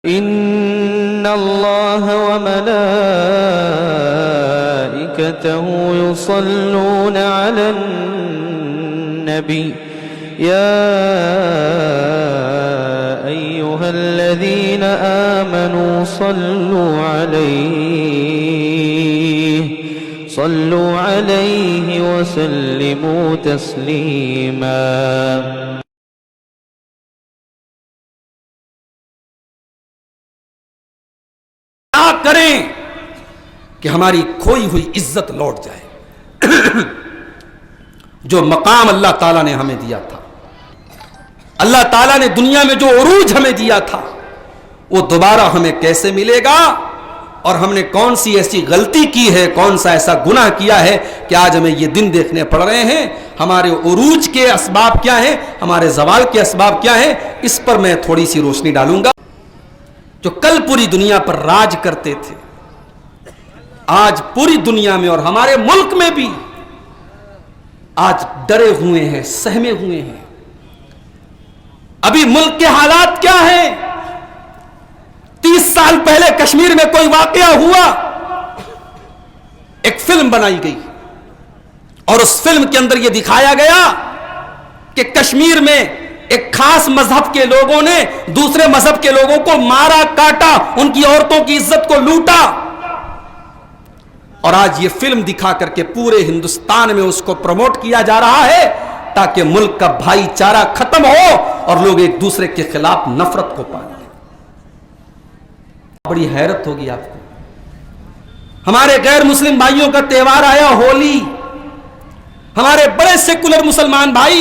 إن الله وملائكته يصلون على النبي يا أيها الذين آمنوا صلوا عليه وسلموا تسليما. کریں کہ ہماری کھوئی ہوئی عزت لوٹ جائے جو مقام اللہ تعالیٰ نے ہمیں دیا تھا، اللہ تعالیٰ نے دنیا میں جو عروج ہمیں دیا تھا وہ دوبارہ ہمیں کیسے ملے گا، اور ہم نے کون سی ایسی غلطی کی ہے، کون سا ایسا گناہ کیا ہے کہ آج ہمیں یہ دن دیکھنے پڑ رہے ہیں۔ ہمارے عروج کے اسباب کیا ہیں، ہمارے زوال کے اسباب کیا ہیں، اس پر میں تھوڑی سی روشنی ڈالوں گا۔ جو کل پوری دنیا پر راج کرتے تھے، آج پوری دنیا میں اور ہمارے ملک میں بھی آج ڈرے ہوئے ہیں، سہمے ہوئے ہیں۔ ابھی ملک کے حالات کیا ہیں؟ 30 سال پہلے کشمیر میں کوئی واقعہ ہوا، ایک فلم بنائی گئی اور اس فلم کے اندر یہ دکھایا گیا کہ کشمیر میں ایک خاص مذہب کے لوگوں نے دوسرے مذہب کے لوگوں کو مارا، کاٹا، ان کی عورتوں کی عزت کو لوٹا، اور آج یہ فلم دکھا کر کے پورے ہندوستان میں اس کو پروموٹ کیا جا رہا ہے تاکہ ملک کا بھائی چارہ ختم ہو اور لوگ ایک دوسرے کے خلاف نفرت کو پالیں۔ بڑی حیرت ہوگی آپ کو، ہمارے غیر مسلم بھائیوں کا تہوار آیا ہولی، ہمارے بڑے سیکولر مسلمان بھائی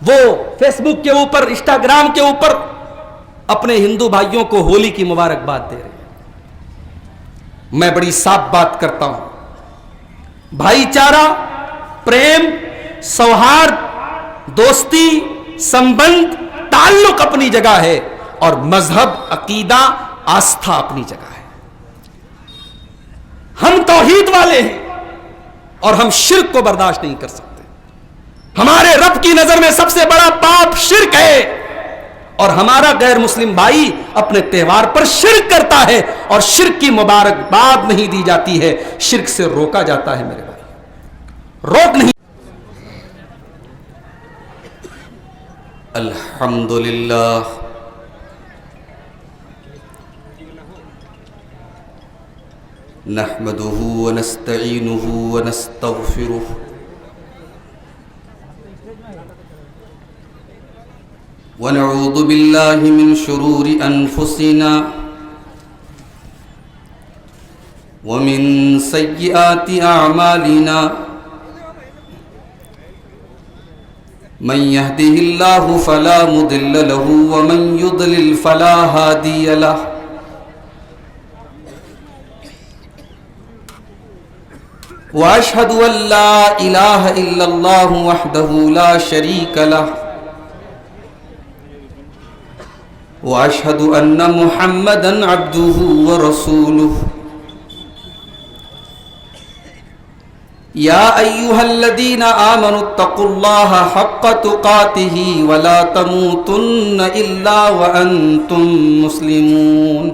وہ فیس بک کے اوپر، انسٹاگرام کے اوپر اپنے ہندو بھائیوں کو ہولی کی مبارکباد دے رہے ہیں۔ میں بڑی صاف بات کرتا ہوں، بھائی چارہ، پریم، سوہارد، دوستی، سمبند، تعلق اپنی جگہ ہے، اور مذہب، عقیدہ، آستھا اپنی جگہ ہے۔ ہم توحید والے ہیں اور ہم شرک کو برداشت نہیں کر سکتے۔ ہمارے رب کی نظر میں سب سے بڑا پاپ شرک ہے، اور ہمارا غیر مسلم بھائی اپنے تہوار پر شرک کرتا ہے، اور شرک کی مبارکباد نہیں دی جاتی ہے، شرک سے روکا جاتا ہے۔ میرے بھائی روک نہیں۔ الحمدللہ نحمده ونستعینه ونستغفره ونعوذ بالله من شرور أنفسنا ومن سيئات أعمالنا، من يهده الله فلا مضل له ومن يضلل فلا هادي له، وأشهد أن لا إله إلا الله وحده لا شريك له، وأشهد أن محمدًا عبده ورسوله، يا أيها الذين آمنوا اتقوا الله حق تقاته ولا تموتن إلا وأنتم مسلمون،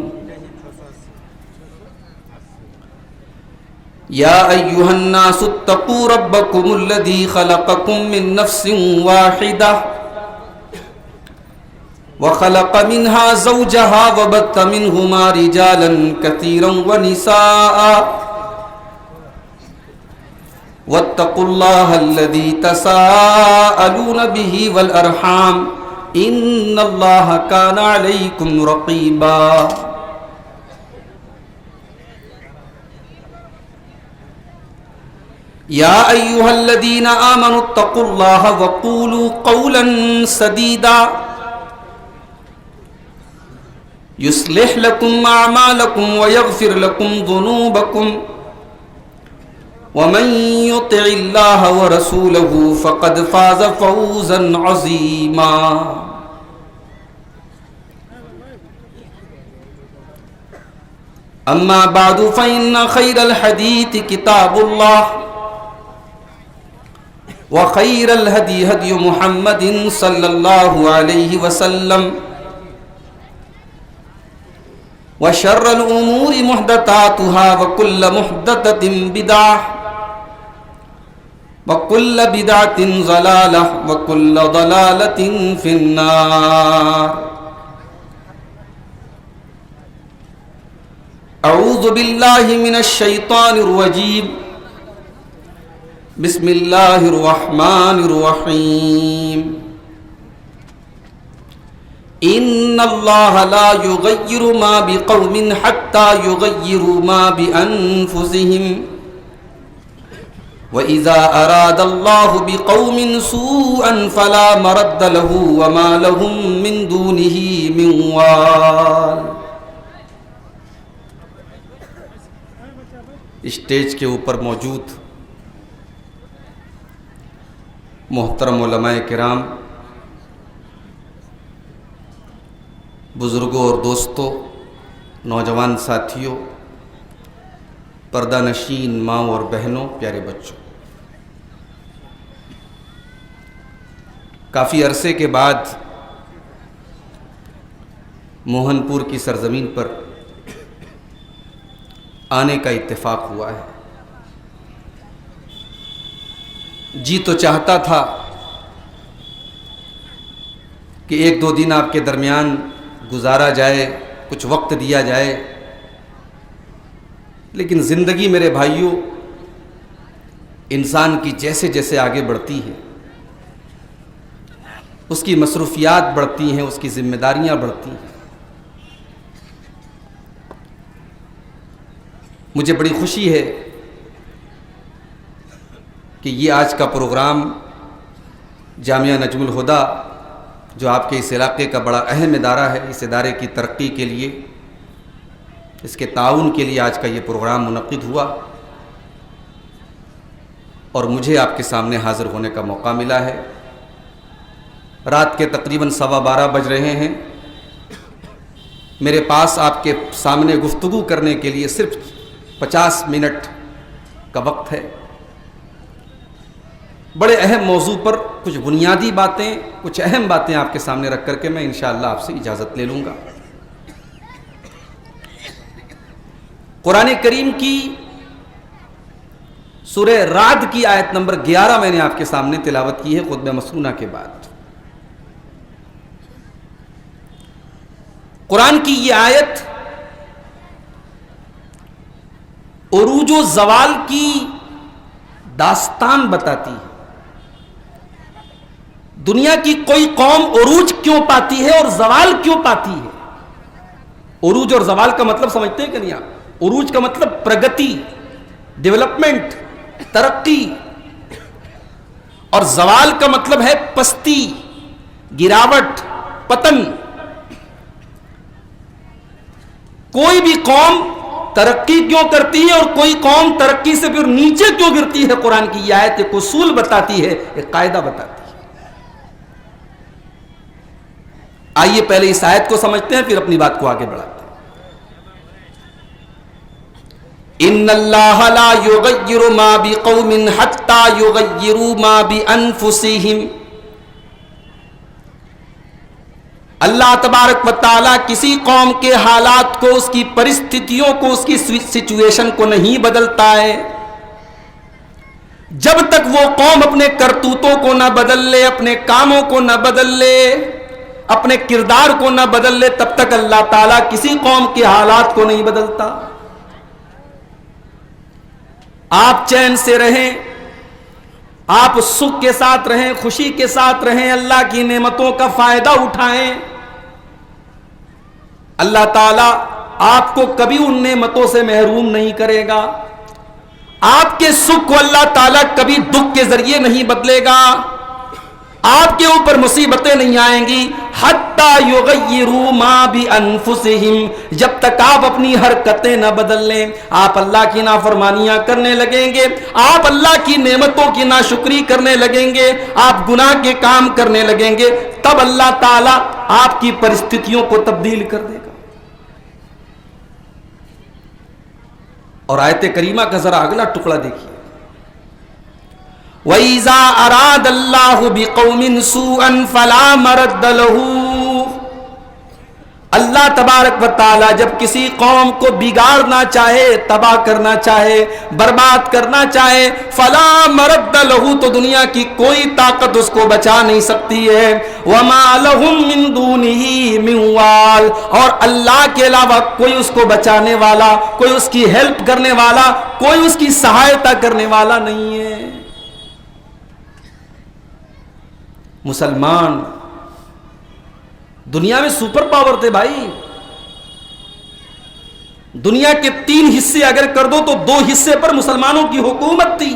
يا أيها الناس اتقوا ربكم الذي خلقكم من نفس واحدة وخلق منها زوجها وبث منهما رجالا كثيرا ونساء، واتقوا الله الذي تساءلون به والأرحام إن الله كان عليكم رقيبا، يا أيها الذين آمنوا اتقوا الله وقولوا قولا سديدا يصلح لكم أعمالكم ويغفر لكم ذنوبكم، ومن يطع الله ورسوله فقد فاز فوزا عظيما۔ أما بعد فإن خير الحديث كتاب الله، وخير الهدي هدي محمد صلى الله عليه وسلم، وشر الأمور محدثاتها وكل محدثة بدعة وكل بدعة ضلالة وكل ضلالة في النار. أعوذ بالله من الشيطان الرجيم. بسم الله الرحمن الرحيم. إن الله لا يغير ما بقوم حتى يغيروا ما بأنفسهم وإذا أراد الله بقوم سوءا فلا مرد له وما لهم من دونه من وال. اسٹیج کے اوپر موجود محترم علماء کرام، بزرگوں اور دوستوں، نوجوان ساتھیوں، پردہ نشین ماں اور بہنوں، پیارے بچوں، کافی عرصے کے بعد موہن پور کی سرزمین پر آنے کا اتفاق ہوا ہے. جی تو چاہتا تھا کہ ایک دو دن آپ کے درمیان گزارا جائے، کچھ وقت دیا جائے، لیکن زندگی میرے بھائیوں انسان کی جیسے جیسے آگے بڑھتی ہے اس کی مصروفیات بڑھتی ہیں، اس کی ذمہ داریاں بڑھتی ہیں. مجھے بڑی خوشی ہے کہ یہ آج کا پروگرام جامعہ نجم الہدیٰ، جو آپ کے اس علاقے کا بڑا اہم ادارہ ہے، اس ادارے کی ترقی کے لیے، اس کے تعاون کے لیے آج کا یہ پروگرام منعقد ہوا اور مجھے آپ کے سامنے حاضر ہونے کا موقع ملا ہے. رات کے تقریباً 12:15 بج رہے ہیں. میرے پاس آپ کے سامنے گفتگو کرنے کے لیے صرف 50 منٹ کا وقت ہے. بڑے اہم موضوع پر کچھ بنیادی باتیں، کچھ اہم باتیں آپ کے سامنے رکھ کر کے میں انشاءاللہ آپ سے اجازت لے لوں گا. قرآن کریم کی سورہ رعد کی آیت نمبر 11 میں نے آپ کے سامنے تلاوت کی ہے خطبہ مسنونہ کے بعد. قرآن کی یہ آیت عروج و زوال کی داستان بتاتی ہے. دنیا کی کوئی قوم عروج کیوں پاتی ہے اور زوال کیوں پاتی ہے؟ عروج اور زوال کا مطلب سمجھتے ہیں کہ نہیں آپ؟ عروج کا مطلب پرگتی، ڈیولپمنٹ، ترقی، اور زوال کا مطلب ہے پستی، گراوٹ، پتن. کوئی بھی قوم ترقی کیوں کرتی ہے اور کوئی قوم ترقی سے پھر نیچے کیوں گرتی ہے، قرآن کی یہ آیت ایک اصول بتاتی ہے، ایک قاعدہ بتاتی ہے. آئیے پہلے اس آیت کو سمجھتے ہیں، پھر اپنی بات کو آگے بڑھاتے ہیں. ان اللہ لا یغیر ما بقوم حتی یغیروا ما بانفسہم. اللہ تبارک و تعالیٰ کسی قوم کے حالات کو، اس کی پرستھتیوں کو، اس کی سچویشن کو نہیں بدلتا ہے جب تک وہ قوم اپنے کرتوتوں کو نہ بدل لے، اپنے کاموں کو نہ بدل لے، اپنے کردار کو نہ بدل لے، تب تک اللہ تعالیٰ کسی قوم کے حالات کو نہیں بدلتا. آپ چین سے رہیں، آپ سکھ کے ساتھ رہیں، خوشی کے ساتھ رہیں، اللہ کی نعمتوں کا فائدہ اٹھائیں. اللہ تعالیٰ آپ کو کبھی ان نعمتوں سے محروم نہیں کرے گا. آپ کے سکھ کو اللہ تعالیٰ کبھی دکھ کے ذریعے نہیں بدلے گا. آپ کے اوپر مصیبتیں نہیں آئیں گی حتی یغیروا ما بانفسہم، جب تک آپ اپنی حرکتیں نہ بدل لیں. آپ اللہ کی نافرمانیاں کرنے لگیں گے، آپ اللہ کی نعمتوں کی ناشکری کرنے لگیں گے، آپ گناہ کے کام کرنے لگیں گے، تب اللہ تعالیٰ آپ کی پرستھتیوں کو تبدیل کر دے گا. اور آیت کریمہ کا ذرا اگلا ٹکڑا دیکھیے. وَإِذَا أَرَادَ اللَّهُ بِقَوْمٍ سُوءًا فَلَا مَرَدَّ لَهُ اللہ تبارک و تعالی جب کسی قوم کو بگاڑنا چاہے، تباہ کرنا چاہے، برباد کرنا چاہے، فلا مرد لہ، تو دنیا کی کوئی طاقت اس کو بچا نہیں سکتی ہے، وما لہم من دونہ من وال، اور اللہ کے علاوہ کوئی اس کو بچانے والا، کوئی اس کی ہیلپ کرنے والا، کوئی اس کی سہایتا کرنے والا نہیں ہے۔ مسلمان دنیا میں سپر پاور تھے بھائی، دنیا کے 3 حصے اگر کر دو تو 2 حصے پر مسلمانوں کی حکومت تھی۔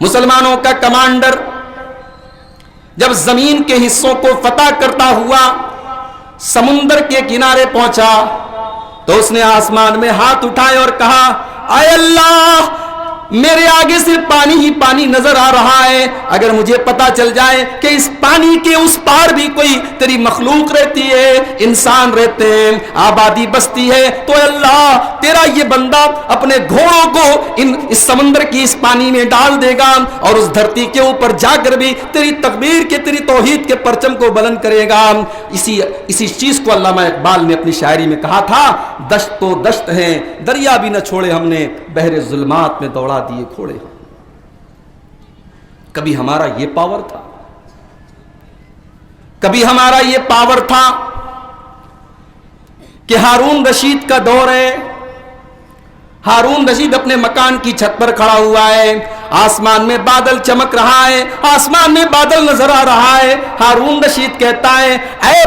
مسلمانوں کا کمانڈر جب زمین کے حصوں کو فتح کرتا ہوا سمندر کے کنارے پہنچا تو اس نے آسمان میں ہاتھ اٹھائے اور کہا، اے اللہ، میرے آگے سے پانی ہی پانی نظر آ رہا ہے، اگر مجھے پتا چل جائے کہ اس پانی کے اس پار بھی کوئی تیری مخلوق رہتی ہے، انسان رہتے ہیں، آبادی بستی ہے، تو اللہ تیرا یہ بندہ اپنے گھوڑوں کو اس سمندر کی اس پانی میں ڈال دے گا اور اس دھرتی کے اوپر جا کر بھی تیری تکبیر کے، تیری توحید کے پرچم کو بلند کرے گا۔ اسی چیز کو علامہ اقبال نے اپنی شاعری میں کہا تھا، دشت تو دشت ہیں، دریا بھی نہ چھوڑے ہم نے، بحر ظلمات میں دوڑا دیے کھوڑے۔ کبھی ہمارا یہ پاور تھا، کبھی ہمارا یہ پاور تھا کہ ہارون رشید کا دور ہے، ہارون رشید اپنے مکان کی چھت پر کھڑا ہوا ہے، آسمان میں بادل چمک رہا ہے، آسمان میں بادل نظر آ رہا ہے، ہارون رشید کہتا ہے، اے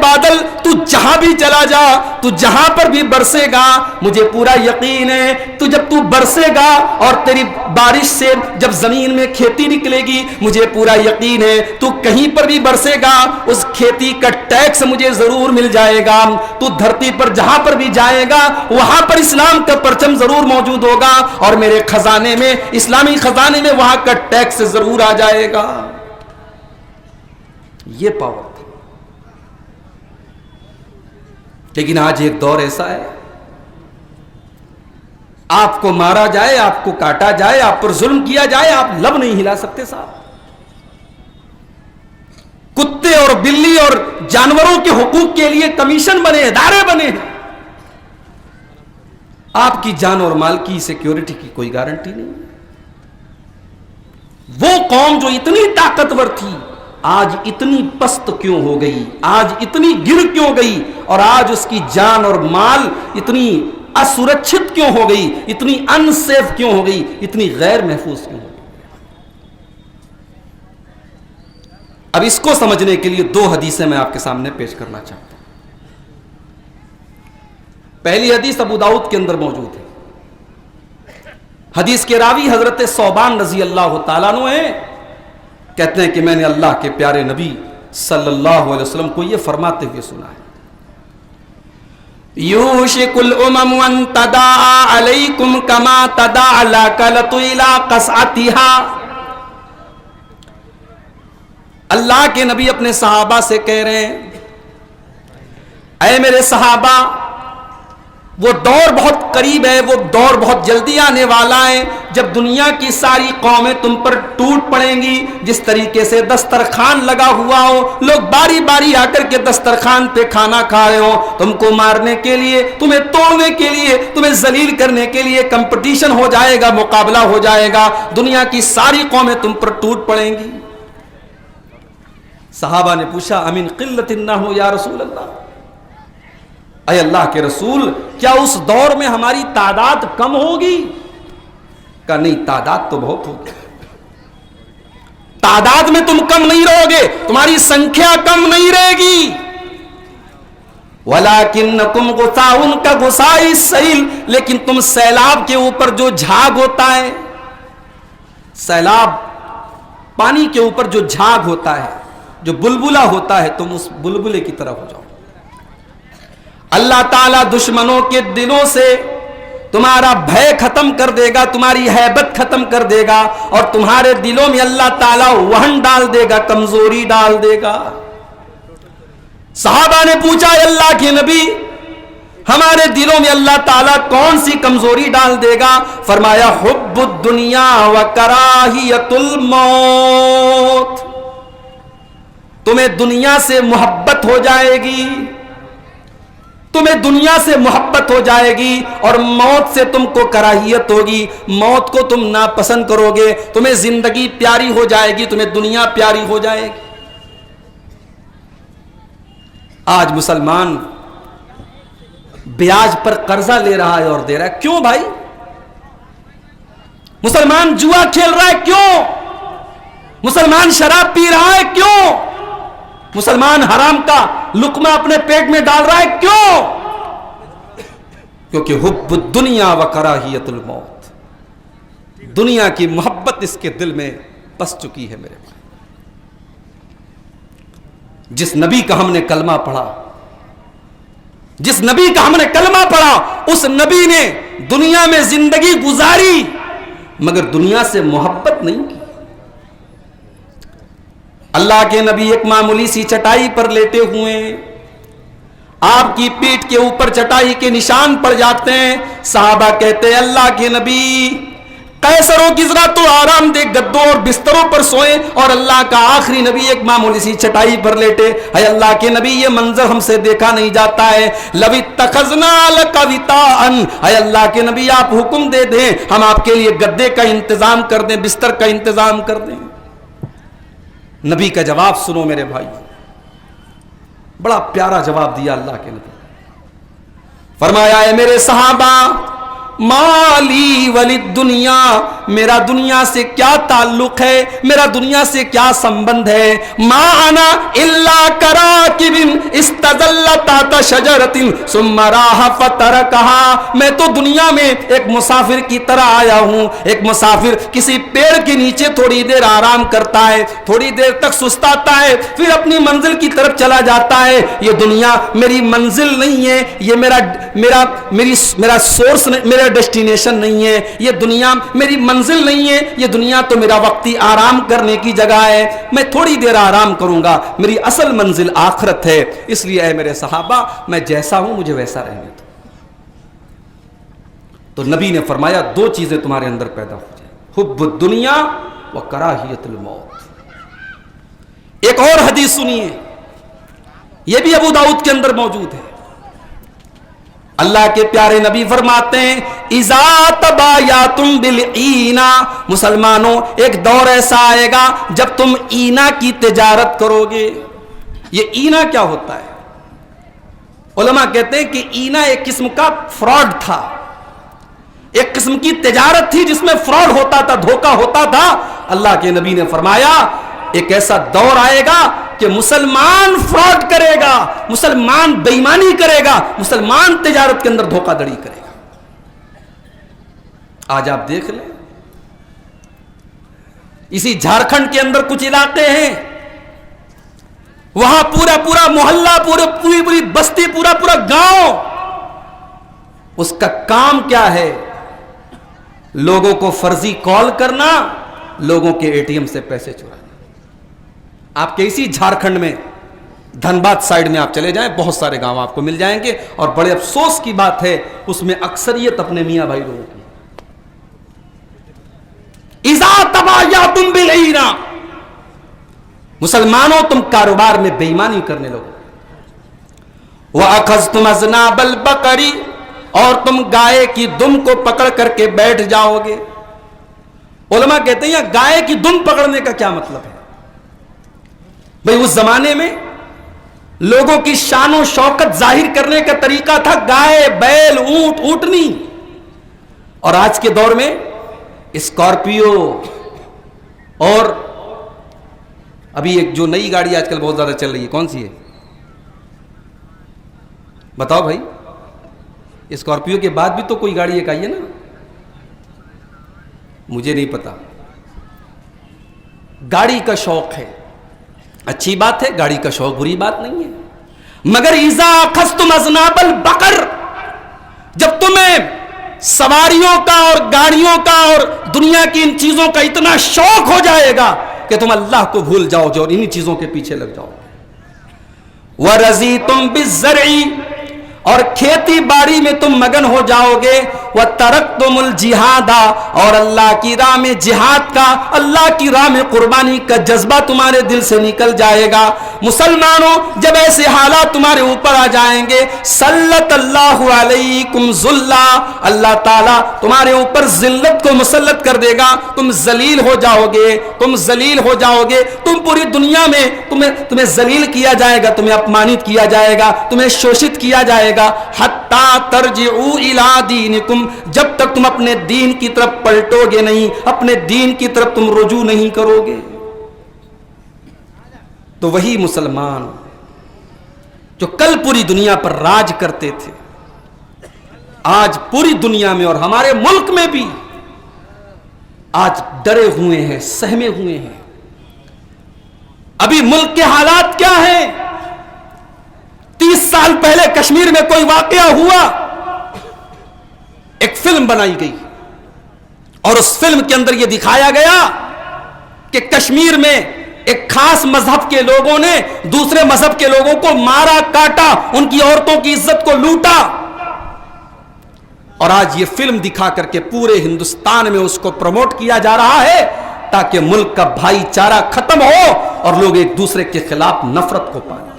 بادل تو جہاں بھی چلا جا، تو جہاں پر بھی برسے گا، مجھے پورا یقین ہے تو جب تو برسے گا اور تیری بارش سے جب زمین میں کھیتی نکلے گی، مجھے پورا یقین ہے تو کہیں پر بھی برسے گا، اس کھیتی کا ٹیکس مجھے ضرور مل جائے گا، تو دھرتی پر جہاں پر بھی جائے گا وہاں پر اسلام کا پرچم ضرور موجود ہوگا، اور میرے خزانے میں، اسلامی خزانے میں وہاں کا ٹیکس ضرور آ جائے گا۔ یہ پاور تھا۔ لیکن آج ایک دور ایسا ہے، آپ کو مارا جائے، آپ کو کاٹا جائے، آپ پر ظلم کیا جائے، آپ لب نہیں ہلا سکتے صاحب۔ کتے اور بلی اور جانوروں کے حقوق کے لیے کمیشن بنے، ادارے بنے ہیں، آپ کی جان اور مال کی سیکیورٹی کی کوئی گارنٹی نہیں۔ وہ قوم جو اتنی طاقتور تھی آج اتنی پست کیوں ہو گئی، آج اتنی گر کیوں گئی، اور آج اس کی جان اور مال اتنی اسرکشت کیوں ہو گئی، اتنی ان سیف کیوں ہو گئی، اتنی غیر محفوظ کیوں ہو گئی؟ اب اس کو سمجھنے کے لیے 2 حدیثیں میں آپ کے سامنے پیش کرنا چاہتا ہوں۔ پہلی حدیث ابو داؤد کے اندر موجود ہے، حدیث کے راوی حضرت ثوبان رضی اللہ تعالیٰ عنہ ہیں، کہتے ہیں کہ میں نے اللہ کے پیارے نبی صلی اللہ علیہ وسلم کو یہ فرماتے ہوئے سنا ہے، یوشک الامم ان تداعى علیکم کما تداعى الاکلۃ الی قصعتها۔ اللہ کے نبی اپنے صحابہ سے کہہ رہے ہیں، اے میرے صحابہ، وہ دور بہت قریب ہے، وہ دور بہت جلدی آنے والا ہے جب دنیا کی ساری قومیں تم پر ٹوٹ پڑیں گی، جس طریقے سے دسترخوان لگا ہوا ہو، لوگ باری باری آ کر کے دسترخوان پہ کھانا کھا رہے ہو، تم کو مارنے کے لیے، تمہیں توڑنے کے لیے، تمہیں ذلیل کرنے کے لیے کمپٹیشن ہو جائے گا، مقابلہ ہو جائے گا، دنیا کی ساری قومیں تم پر ٹوٹ پڑیں گی۔ صحابہ نے پوچھا، امن قلت نہ ہو یا رسول اللہ، اے اللہ کے رسول، کیا اس دور میں ہماری تعداد کم ہوگی؟ کہا نہیں، تعداد تو بہت ہوگی، تعداد میں تم کم نہیں رہو گے، تمہاری سنکھیا کم نہیں رہے گی، وَلَكِنَّكُمْ غُثَاءٌ كَغُثَاءِ السَّيْلِ، لیکن تم سیلاب کے اوپر جو جھاگ ہوتا ہے، سیلاب پانی کے اوپر جو جھاگ ہوتا ہے، جو بلبلہ ہوتا ہے، تم اس بلبلے کی طرح ہو جاؤ۔ اللہ تعالیٰ دشمنوں کے دلوں سے تمہارا بھے ختم کر دے گا، تمہاری ہیبت ختم کر دے گا، اور تمہارے دلوں میں اللہ تعالیٰ وہن ڈال دے گا، کمزوری ڈال دے گا۔ صحابہ نے پوچھا، اے اللہ کے نبی، ہمارے دلوں میں اللہ تعالیٰ کون سی کمزوری ڈال دے گا؟ فرمایا، حب الدنیا و کراہیت الموت، تمہیں دنیا سے محبت ہو جائے گی، تمہیں دنیا سے محبت ہو جائے گی اور موت سے تم کو کراہیت ہوگی، موت کو تم ناپسند کرو گے، تمہیں زندگی پیاری ہو جائے گی، تمہیں دنیا پیاری ہو جائے گی۔ آج مسلمان بیاج پر قرضہ لے رہا ہے اور دے رہا ہے، کیوں بھائی؟ مسلمان جوا کھیل رہا ہے، کیوں؟ مسلمان شراب پی رہا ہے، کیوں؟ مسلمان حرام کا لقمہ اپنے پیٹ میں ڈال رہا ہے، کیوں؟ کیونکہ حب الدنیا و کراہیت الموت، دنیا کی محبت اس کے دل میں بس چکی ہے میرے بھائی۔ جس نبی کا ہم نے کلمہ پڑھا، جس نبی کا ہم نے کلمہ پڑھا، اس نبی نے دنیا میں زندگی گزاری مگر دنیا سے محبت نہیں کی۔ اللہ کے نبی ایک معمولی سی چٹائی پر لیٹے ہوئے ہیں، آپ کی پیٹھ کے اوپر چٹائی کے نشان پڑ جاتے ہیں، صحابہ کہتے ہیں اللہ کے نبی قیصر و کسریٰ تو آرام دہ گدوں اور بستروں پر سوئیں اور اللہ کا آخری نبی ایک معمولی سی چٹائی پر لیٹے، اے اللہ کے نبی یہ منظر ہم سے دیکھا نہیں جاتا ہے، لَوِ اتَّخَذْنَا لَكَ وِطَاءً، اے اللہ کے نبی آپ حکم دے دیں ہم آپ کے لیے گدے کا انتظام کر دیں، بستر کا انتظام کر دیں۔ نبی کا جواب سنو میرے بھائی، بڑا پیارا جواب دیا اللہ کے نبی، فرمایا اے میرے صحابہ مالی وللدنیا، میرا دنیا سے کیا تعلق ہے، میرا دنیا سے کیا سمبند ہے، ما انا الا کراکب استظل تحت شجرۃ ثم راح فترکها، میں تو دنیا میں ایک مسافر کی طرح آیا ہوں، ایک مسافر کسی پیڑ کے نیچے تھوڑی دیر آرام کرتا ہے، تھوڑی دیر تک سستاتا ہے، پھر اپنی منزل کی طرف چلا جاتا ہے۔ یہ دنیا میری منزل نہیں ہے، یہ میرا سورس، میرا ڈیسٹینیشن نہیں ہے، یہ دنیا میری منزل نہیں ہے، یہ دنیا تو میرا وقتی آرام کرنے کی جگہ ہے، میں تھوڑی دیر آرام کروں گا، میری اصل منزل آخرت ہے، اس لیے اے میرے صحابہ میں جیسا ہوں مجھے ویسا رہنے دو۔ تو نبی نے فرمایا دو چیزیں تمہارے اندر پیدا ہو جائیں، حب الدنیا و کراہیت الموت۔ ایک اور حدیث سنیے، یہ بھی ابو داؤد کے اندر موجود ہے، اللہ کے پیارے نبی فرماتے ہیں اذا تبایعتم بالعینا، مسلمانوں ایک دور ایسا آئے گا جب تم اینا کی تجارت کرو گے۔ یہ اینا کیا ہوتا ہے؟ علماء کہتے ہیں کہ اینا ایک قسم کا فراڈ تھا، ایک قسم کی تجارت تھی جس میں فراڈ ہوتا تھا، دھوکہ ہوتا تھا۔ اللہ کے نبی نے فرمایا ایک ایسا دور آئے گا کہ مسلمان فراڈ کرے گا، مسلمان بے ایمانی کرے گا، مسلمان تجارت کے اندر دھوکہ دڑی کرے گا۔ آج آپ دیکھ لیں اسی جھارکھنڈ کے اندر کچھ علاقے ہیں، وہاں پورا محلہ، پوری بستی، پورا گاؤں، اس کا کام کیا ہے؟ لوگوں کو فرضی کال کرنا، لوگوں کے اے ٹی ایم سے پیسے چرانا۔ آپ کے اسی جھارکھنڈ میں دھنباد سائیڈ میں آپ چلے جائیں، بہت سارے گاؤں آپ کو مل جائیں گے، اور بڑے افسوس کی بات ہے اس میں اکثریت اپنے میاں بھائی لوگوں کی۔ اذا تبایعتم بالعینا، مسلمانوں تم کاروبار میں بے ایمانی کرنے لوگو، وَأَخَذْتُمْ أَذْنَابَ الْبَقَرِ، اور تم گائے کی دم کو پکڑ کر کے بیٹھ جاؤ گے۔ علماء کہتے ہیں گائے کی دم پکڑنے کا کیا مطلب ہے؟ بھئی اس زمانے میں لوگوں کی شان و شوکت ظاہر کرنے کا طریقہ تھا گائے، بیل، اونٹ، اونٹنی، اور آج کے دور میں اسکارپیو، اور ابھی ایک جو نئی گاڑی آج کل بہت زیادہ چل رہی ہے، کون سی ہے بتاؤ بھائی؟ اسکارپیو کے بعد بھی تو کوئی گاڑی ایک آئی ہے نا، مجھے نہیں پتا۔ گاڑی کا شوق ہے، اچھی بات ہے، گاڑی کا شوق بری بات نہیں ہے، مگر اذا اخذتم اذناب البقر، جب تمہیں سواریوں کا اور گاڑیوں کا اور دنیا کی ان چیزوں کا اتنا شوق ہو جائے گا کہ تم اللہ کو بھول جاؤ گے اور انہی چیزوں کے پیچھے لگ جاؤ گے۔ وَرَضِيتُمْ بِالزَّرْعِ، اور کھیتی باڑی میں تم مگن ہو جاؤ گے۔ وَتَرَكْتُمُ الْجِهَادَ، اور اللہ کی راہ میں جہاد کا، اللہ کی راہ میں قربانی کا جذبہ تمہارے دل سے نکل جائے گا۔ مسلمانوں جب ایسے حالات تمہارے اوپر آ جائیں گے سلط اللہ علیکم ذلہ، اللہ تعالیٰ تمہارے اوپر ذلت کو مسلط کر دے گا، تم ذلیل ہو جاؤ گے، تم ذلیل ہو جاؤ گے، تم پوری دنیا میں تمہیں ذلیل کیا جائے گا، تمہیں اپمانت کیا جائے گا، تمہیں شوشت کیا جائے گا، حتی ترجعوا الی دینکم، جب تک تم اپنے دین کی طرف پلٹو گے نہیں، اپنے دین کی طرف تم رجوع نہیں کرو گے۔ تو وہی مسلمان جو کل پوری دنیا پر راج کرتے تھے، آج پوری دنیا میں اور ہمارے ملک میں بھی آج ڈرے ہوئے ہیں، سہمے ہوئے ہیں۔ ابھی ملک کے حالات کیا ہیں؟ 30 سال پہلے کشمیر میں کوئی واقعہ ہوا، ایک فلم بنائی گئی اور اس فلم کے اندر یہ دکھایا گیا کہ کشمیر میں ایک خاص مذہب کے لوگوں نے دوسرے مذہب کے لوگوں کو مارا، کاٹا، ان کی عورتوں کی عزت کو لوٹا، اور آج یہ فلم دکھا کر کے پورے ہندوستان میں اس کو پروموٹ کیا جا رہا ہے تاکہ ملک کا بھائی چارہ ختم ہو اور لوگ ایک دوسرے کے خلاف نفرت کو پالیں۔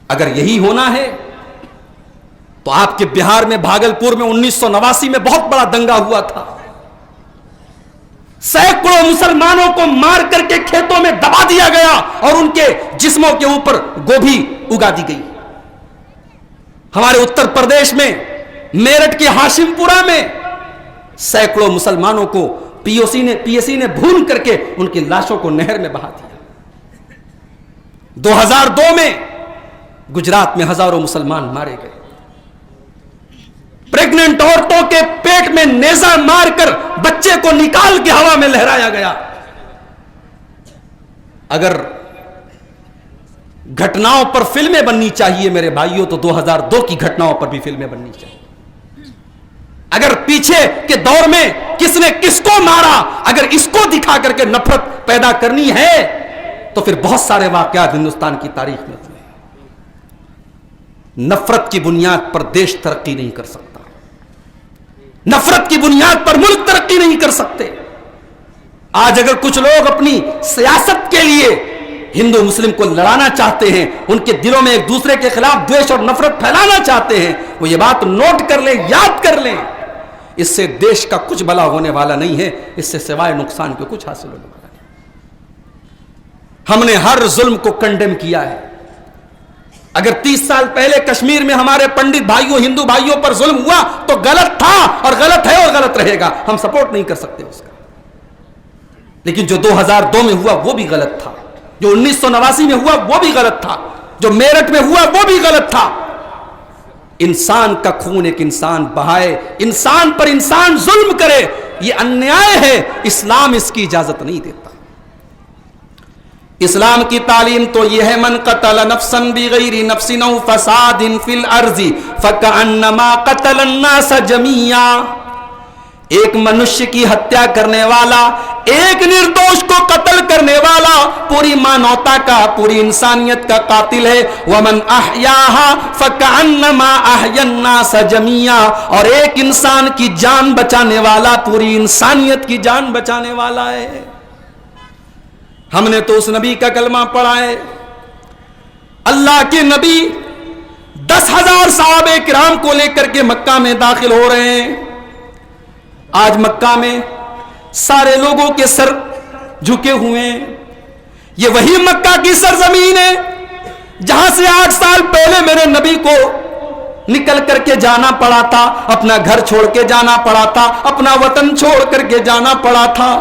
اگر یہی ہونا ہے تو آپ کے بہار میں بھاگلپور میں 1989 میں بہت بڑا دنگا ہوا تھا، سینکڑوں مسلمانوں کو مار کر کے کھیتوں میں دبا دیا گیا اور ان کے جسموں کے اوپر گوبھی اگا دی گئی۔ ہمارے اتر پردیش میں میرٹھ کے ہاشم پورہ میں سینکڑوں مسلمانوں کو پی ایس سی نے بھون کر کے ان کی لاشوں کو نہر میں بہا دیا۔ 2002 میں گجرات میں ہزاروں مسلمان مارے گئے، پریگننٹ عورتوں کے پیٹ میں نیزہ مار کر بچے کو نکال کے ہوا میں لہرایا گیا۔ اگر گھٹناؤں پر فلمیں بننی چاہیے میرے بھائیوں تو 2002 کی گھٹناؤں پر بھی فلمیں بننی چاہیے۔ اگر پیچھے کے دور میں کس نے کس کو مارا، اگر اس کو دکھا کر کے نفرت پیدا کرنی ہے تو پھر بہت سارے واقعات ہندوستان کی تاریخ میں ہوئے۔ نفرت کی بنیاد پر دیش ترقی نہیں کر سکتا، نفرت کی بنیاد پر ملک ترقی نہیں کر سکتے۔ آج اگر کچھ لوگ اپنی سیاست کے لیے ہندو مسلم کو لڑانا چاہتے ہیں، ان کے دلوں میں ایک دوسرے کے خلاف دویش اور نفرت پھیلانا چاہتے ہیں، وہ یہ بات نوٹ کر لیں، یاد کر لیں، اس سے دیش کا کچھ بھلا ہونے والا نہیں ہے، اس سے سوائے نقصان کے کچھ حاصل ہونے والا نہیں۔ ہم نے ہر ظلم کو کنڈیم کیا ہے۔ اگر 30 سال پہلے کشمیر میں ہمارے پنڈت بھائیوں، ہندو بھائیوں پر ظلم ہوا تو غلط تھا اور غلط ہے اور غلط رہے گا، ہم سپورٹ نہیں کر سکتے اس کا۔ لیکن جو 2002 میں ہوا وہ بھی غلط تھا، جو 1989 میں ہوا وہ بھی غلط تھا، جو میرٹھ میں ہوا وہ بھی غلط تھا۔ انسان کا خون ایک انسان بہائے، انسان پر انسان ظلم کرے، یہ انیائے ہے، اسلام اس کی اجازت نہیں دیتا۔ اسلام کی تعلیم تو یہ ہے من قتل نفسا بغیر نفس او فساد فی الارض فکأنما قتل الناس جميعا، ایک منشیہ کی ہتیا کرنے والا، ایک نردوش کو قتل کرنے والا پوری مانوتا کا، پوری انسانیت کا قاتل ہے۔ ومن احیاها فکأنما احیا الناس جميعا، اور ایک انسان کی جان بچانے والا پوری انسانیت کی جان بچانے والا ہے۔ ہم نے تو اس نبی کا کلمہ پڑھا ہے، اللہ کے نبی 10,000 صحابہ کرام کو لے کر کے مکہ میں داخل ہو رہے ہیں۔ آج مکہ میں سارے لوگوں کے سر جھکے ہوئے ہیں۔ یہ وہی مکہ کی سرزمین ہے جہاں سے 8 سال پہلے میرے نبی کو نکل کر کے جانا پڑا تھا، اپنا گھر چھوڑ کے جانا پڑا تھا، اپنا وطن چھوڑ کر کے جانا پڑا تھا۔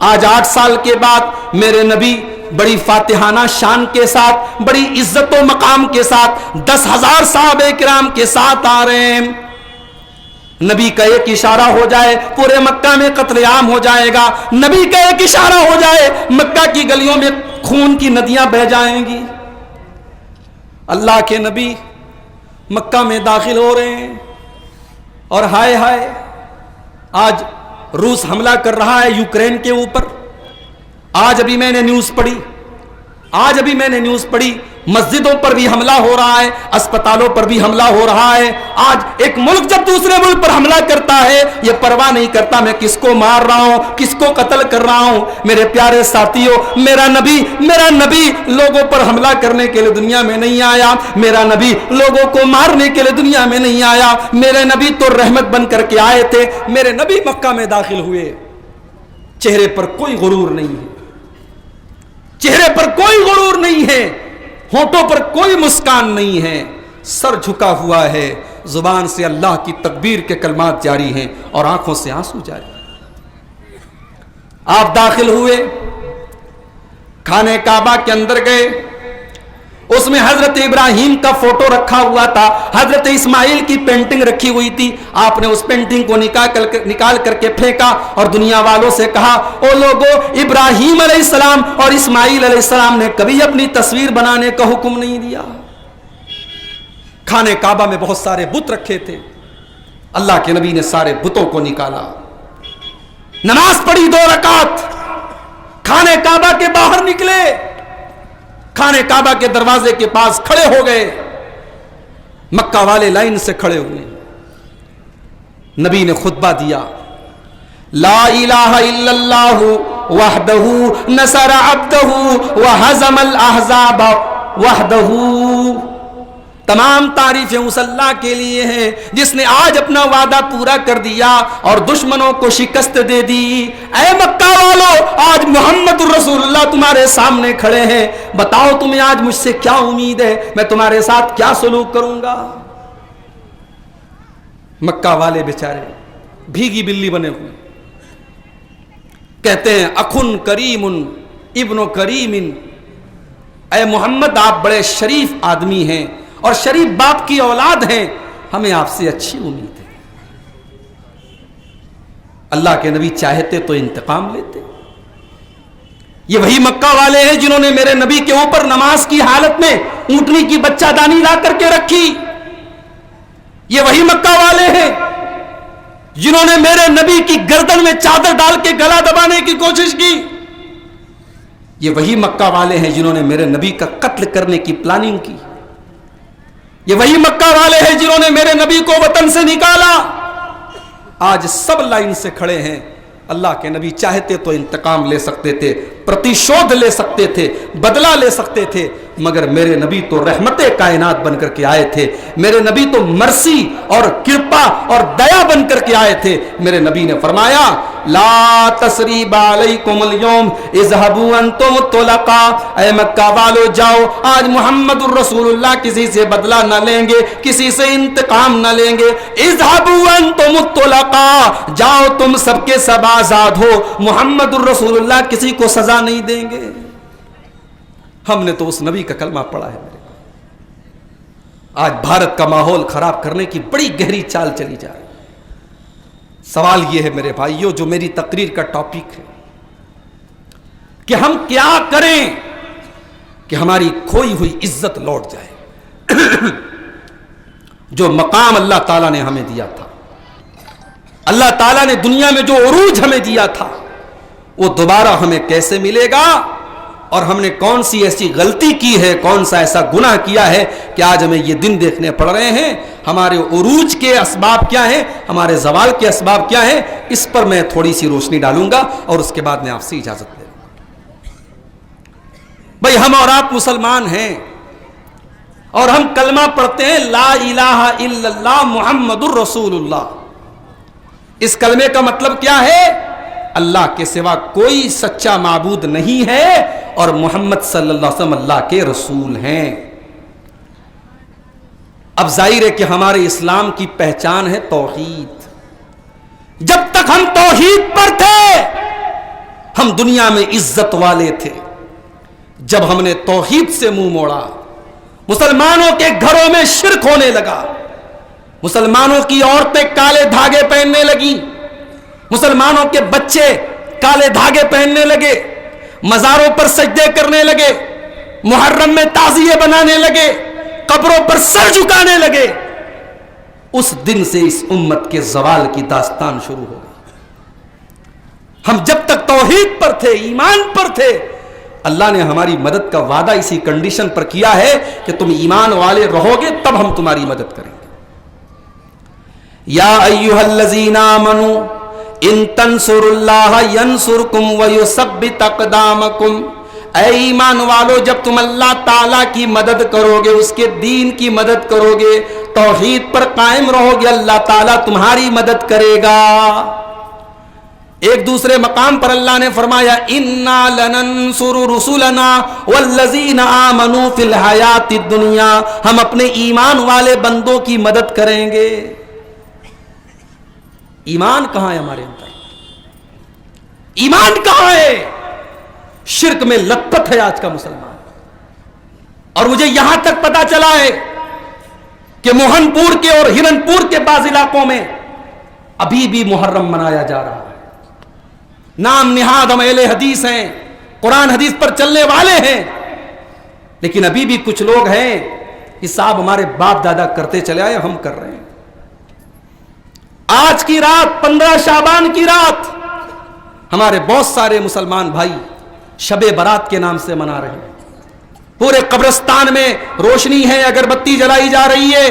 آج 8 سال کے بعد میرے نبی بڑی فاتحانہ شان کے ساتھ، بڑی عزت و مقام کے ساتھ 10,000 صحابہ کرام کے ساتھ آ رہے ہیں۔ نبی کا ایک اشارہ ہو جائے پورے مکہ میں قتل عام ہو جائے گا، نبی کا ایک اشارہ ہو جائے مکہ کی گلیوں میں خون کی ندیاں بہہ جائیں گی۔ اللہ کے نبی مکہ میں داخل ہو رہے ہیں اور ہائے ہائے آج روس حملہ کر رہا ہے یوکرین کے اوپر۔ آج ابھی میں نے نیوز پڑھی آج ابھی میں نے نیوز پڑھی، مسجدوں پر بھی حملہ ہو رہا ہے، اسپتالوں پر بھی حملہ ہو رہا ہے۔ آج ایک ملک جب دوسرے ملک پر حملہ کرتا ہے، یہ پرواہ نہیں کرتا میں کس کو مار رہا ہوں، کس کو قتل کر رہا ہوں۔ میرے پیارے ساتھیوں، میرا نبی لوگوں پر حملہ کرنے کے لیے دنیا میں نہیں آیا، میرا نبی لوگوں کو مارنے کے لیے دنیا میں نہیں آیا، میرے نبی تو رحمت بن کر کے آئے تھے۔ میرے نبی مکہ میں داخل ہوئے، چہرے پر کوئی غرور نہیں ہے، چہرے پر کوئی غرور نہیں ہے، ہونٹوں پر کوئی مسکان نہیں ہے، سر جھکا ہوا ہے، زبان سے اللہ کی تکبیر کے کلمات جاری ہیں اور آنکھوں سے آنسو جاری ہیں۔ آپ داخل ہوئے، خانہ کعبہ کے اندر گئے، اس میں حضرت ابراہیم کا فوٹو رکھا ہوا تھا، حضرت اسماعیل کی پینٹنگ رکھی ہوئی تھی۔ آپ نے اس پینٹنگ کو نکال کر کے پھینکا اور دنیا والوں سے کہا، او لوگو، ابراہیم علیہ السلام اور اسماعیل علیہ السلام نے کبھی اپنی تصویر بنانے کا حکم نہیں دیا۔ خانہ کعبہ میں بہت سارے بت رکھے تھے، اللہ کے نبی نے سارے بتوں کو نکالا، نماز پڑھی 2 رکعت، خانہ کعبہ کے باہر نکلے، خانہ کعبہ کے دروازے کے پاس کھڑے ہو گئے، مکہ والے لائن سے کھڑے ہوئے، نبی نے خطبہ دیا، لا الہ الا اللہ وحدہ نصر عبدہ وہزم الاحزاب وحدہ۔ تمام تعریفیں اس اللہ کے لیے ہیں جس نے آج اپنا وعدہ پورا کر دیا اور دشمنوں کو شکست دے دی۔ اے مکہ والو، آج محمد الرسول اللہ تمہارے سامنے کھڑے ہیں، بتاؤ تمہیں آج مجھ سے کیا امید ہے، میں تمہارے ساتھ کیا سلوک کروں گا۔ مکہ والے بیچارے بھیگی بلی بنے ہوئے، کہتے ہیں اخن کریم ابن کریم، اے محمد آپ بڑے شریف آدمی ہیں اور شریف باپ کی اولاد ہیں، ہمیں آپ سے اچھی امید ہے۔ اللہ کے نبی چاہتے تو انتقام لیتے۔ یہ وہی مکہ والے ہیں جنہوں نے میرے نبی کے اوپر نماز کی حالت میں اونٹنی کی بچہ دانی لا کر کے رکھی۔ یہ وہی مکہ والے ہیں جنہوں نے میرے نبی کی گردن میں چادر ڈال کے گلا دبانے کی کوشش کی۔ یہ وہی مکہ والے ہیں جنہوں نے میرے نبی کا قتل کرنے کی پلاننگ کی۔ یہ وہی مکہ والے ہیں جنہوں نے میرے نبی کو وطن سے نکالا۔ آج سب لائن سے کھڑے ہیں، اللہ کے نبی چاہتے تو انتقام لے سکتے تھے، پرتیشودھ لے سکتے تھے، بدلہ لے سکتے تھے، مگر میرے نبی تو رحمت کائنات بن کر کے آئے تھے، میرے نبی تو مرسی اور کرپا اور دیا بن کر کے آئے تھے۔ میرے نبی نے فرمایا لا تسریب علیکم اليوم اذهبوا انتم الطلقاء، اے مکہ والو جاؤ، آج محمد الرسول اللہ کسی سے بدلہ نہ لیں گے، کسی سے انتقام نہ لیں گے۔ اذهبوا انتم الطلقاء، جاؤ تم سب کے سب آزاد ہو، محمد الرسول اللہ کسی کو سزا نہیں دیں گے۔ ہم نے تو اس نبی کا کلمہ پڑھا ہے۔ میرے آج بھارت کا ماحول خراب کرنے کی بڑی گہری چال چلی جا رہی ہے۔ سوال یہ ہے میرے بھائیوں، جو میری تقریر کا ٹاپک ہے، کہ ہم کیا کریں کہ ہماری کھوئی ہوئی عزت لوٹ جائے۔ جو مقام اللہ تعالیٰ نے ہمیں دیا تھا، اللہ تعالیٰ نے دنیا میں جو عروج ہمیں دیا تھا، وہ دوبارہ ہمیں کیسے ملے گا؟ اور ہم نے کون سی ایسی غلطی کی ہے، کون سا ایسا گناہ کیا ہے کہ آج ہمیں یہ دن دیکھنے پڑ رہے ہیں؟ ہمارے عروج کے اسباب کیا ہیں، ہمارے زوال کے اسباب کیا ہیں؟ اس پر میں تھوڑی سی روشنی ڈالوں گا اور اس کے بعد میں آپ سے اجازت لے لوں گا۔ بھئی ہم اور آپ مسلمان ہیں اور ہم کلمہ پڑھتے ہیں لا الہ الا اللہ محمد الرسول اللہ۔ اس کلمے کا مطلب کیا ہے؟ اللہ کے سوا کوئی سچا معبود نہیں ہے اور محمد صلی اللہ علیہ وسلم اللہ کے رسول ہیں۔ اب ظاہر ہے کہ ہمارے اسلام کی پہچان ہے توحید۔ جب تک ہم توحید پر تھے ہم دنیا میں عزت والے تھے۔ جب ہم نے توحید سے منہ موڑا، مسلمانوں کے گھروں میں شرک ہونے لگا، مسلمانوں کی عورتیں کالے دھاگے پہننے لگیں، مسلمانوں کے بچے کالے دھاگے پہننے لگے، مزاروں پر سجدے کرنے لگے، محرم میں تعزیے بنانے لگے، قبروں پر سر جھکانے لگے، اس دن سے اس امت کے زوال کی داستان شروع ہو گئی۔ ہم جب تک توحید پر تھے، ایمان پر تھے، اللہ نے ہماری مدد کا وعدہ اسی کنڈیشن پر کیا ہے کہ تم ایمان والے رہو گے تب ہم تمہاری مدد کریں گے. یا ایھا الذین آمنوا ان تنصروا اللہ ینصرکم ویثبت اقدامکم. اے ایمان والو جب تم اللہ تعالیٰ کی مدد کرو گے, اس کے دین کی مدد کرو گے, توحید پر قائم رہو گے, اللہ تعالیٰ تمہاری مدد کرے گا. ایک دوسرے مقام پر اللہ نے فرمایا انا لننصر رسلنا والذین آمنوا فی الحیات الدنیا. ہم اپنے ایمان والے بندوں کی مدد کریں گے. ایمان کہاں ہے ہمارے اندر؟ ایمان کہاں ہے؟ شرک میں لت پت ہے آج کا مسلمان. اور مجھے یہاں تک پتا چلا ہے کہ موہن پور کے اور ہرن پور کے بعض علاقوں میں ابھی بھی محرم منایا جا رہا ہے. نام نہاد ہم اہل حدیث ہیں, قرآن حدیث پر چلنے والے ہیں, لیکن ابھی بھی کچھ لوگ ہیں کہ صاحب ہمارے باپ دادا کرتے چلے آئے, ہم کر رہے ہیں. آج کی رات 15 شعبان کی رات ہمارے بہت سارے مسلمان بھائی شب برات کے نام سے منا رہے ہیں. پورے قبرستان میں روشنی ہے, اگربتی جلائی جا رہی ہے,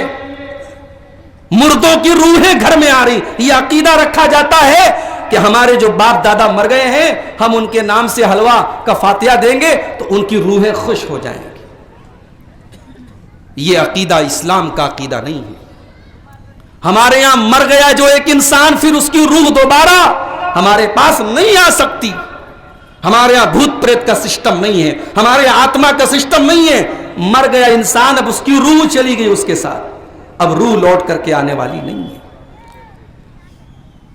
مردوں کی روحیں گھر میں آ رہی. یہ عقیدہ رکھا جاتا ہے کہ ہمارے جو باپ دادا مر گئے ہیں ہم ان کے نام سے حلوہ کا فاتحہ دیں گے تو ان کی روحیں خوش ہو جائیں گی. یہ عقیدہ اسلام کا عقیدہ نہیں ہے. ہمارے یہاں مر گیا جو ایک انسان, پھر اس کی روح دوبارہ ہمارے پاس نہیں آ سکتی. ہمارے یہاں بھوت پریت کا سسٹم نہیں ہے, ہمارے یہاں آتما کا سسٹم نہیں ہے. مر گیا انسان, اب اس کی روح چلی گئی اس کے ساتھ, اب روح لوٹ کر کے آنے والی نہیں ہے.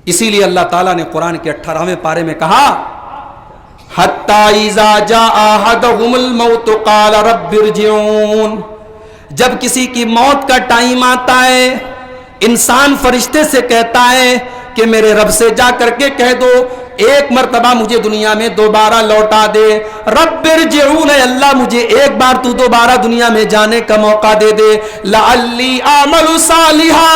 اسی لیے اللہ تعالیٰ نے قرآن کے 18ویں پارے میں کہا حَتَّى إِذَا جَاءَ أَحَدَهُمُ الْمَوْتُ قَالَ رَبِّ ارْجِعُونِ. جب کسی کی موت کا ٹائم آتا ہے انسان فرشتے سے کہتا ہے کہ میرے رب سے جا کر کے کہہ دو ایک مرتبہ مجھے دنیا میں دوبارہ لوٹا دے. رب ارجعون, اے اللہ مجھے ایک بار تو دوبارہ دنیا میں جانے کا موقع دے دے. لعلی اعمل صالحا,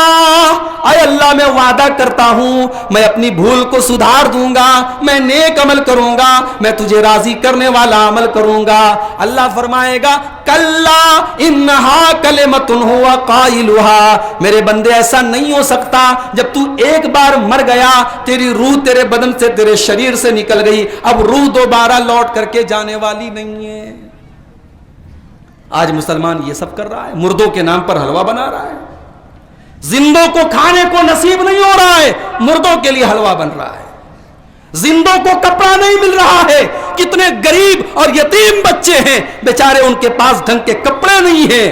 اے اللہ میں وعدہ کرتا ہوں میں اپنی بھول کو سدھار دوں گا, میں نیک عمل کروں گا, میں تجھے راضی کرنے والا عمل کروں گا. اللہ فرمائے گا کلا انہا کلمۃ ہوا قائلھا. میرے بندے ایسا نہیں ہو سکتا, جب تو ایک بار مر گیا تیری روح تیرے بدن سے تیرے شریر سے نکل گئی, اب روح دوبارہ لوٹ کر کے جانے والی نہیں ہے. آج مسلمان یہ سب کر رہا ہے, مردوں کے نام پر حلوہ بنا رہا ہے. زندوں کو کھانے کو نصیب نہیں ہو رہا ہے, مردوں کے لیے حلوہ بن رہا ہے. زندوں کو کپڑا نہیں مل رہا ہے, کتنے غریب اور یتیم بچے ہیں بیچارے ان کے پاس ڈھنگ کے کپڑے نہیں ہیں,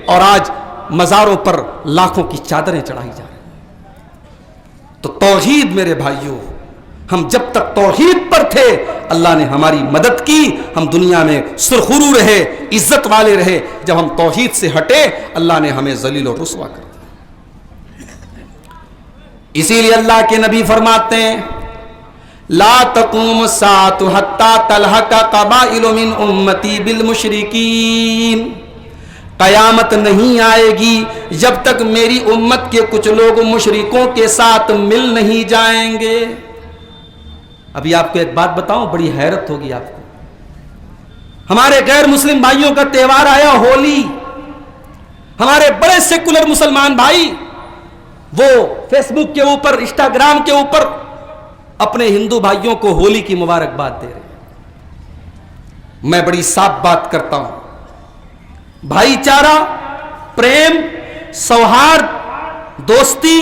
اور آج مزاروں پر لاکھوں کی چادریں چڑھائی جا رہی ہیں. تو توحید میرے بھائیوں, ہم جب تک توحید پر تھے اللہ نے ہماری مدد کی, ہم دنیا میں سرخرو رہے, عزت والے رہے. جب ہم توحید سے ہٹے اللہ نے ہمیں ذلیل و رسوا کر دیا. اسی لیے اللہ کے نبی فرماتے ہیں لا تقوم الساعة حتى تلحق قبائل من امتی بالمشرکین. قیامت نہیں آئے گی جب تک میری امت کے کچھ لوگ مشرکوں کے ساتھ مل نہیں جائیں گے. ابھی آپ کو ایک بات بتاؤں, بڑی حیرت ہوگی آپ کو. ہمارے غیر مسلم بھائیوں کا تہوار آیا ہولی. ہمارے بڑے سیکولر مسلمان بھائی وہ فیس بک کے اوپر, انسٹاگرام کے اوپر اپنے ہندو بھائیوں کو ہولی کی مبارکباد دے رہے ہیں. میں بڑی صاف بات کرتا ہوں, بھائی چارہ, پریم, سوہارد, دوستی,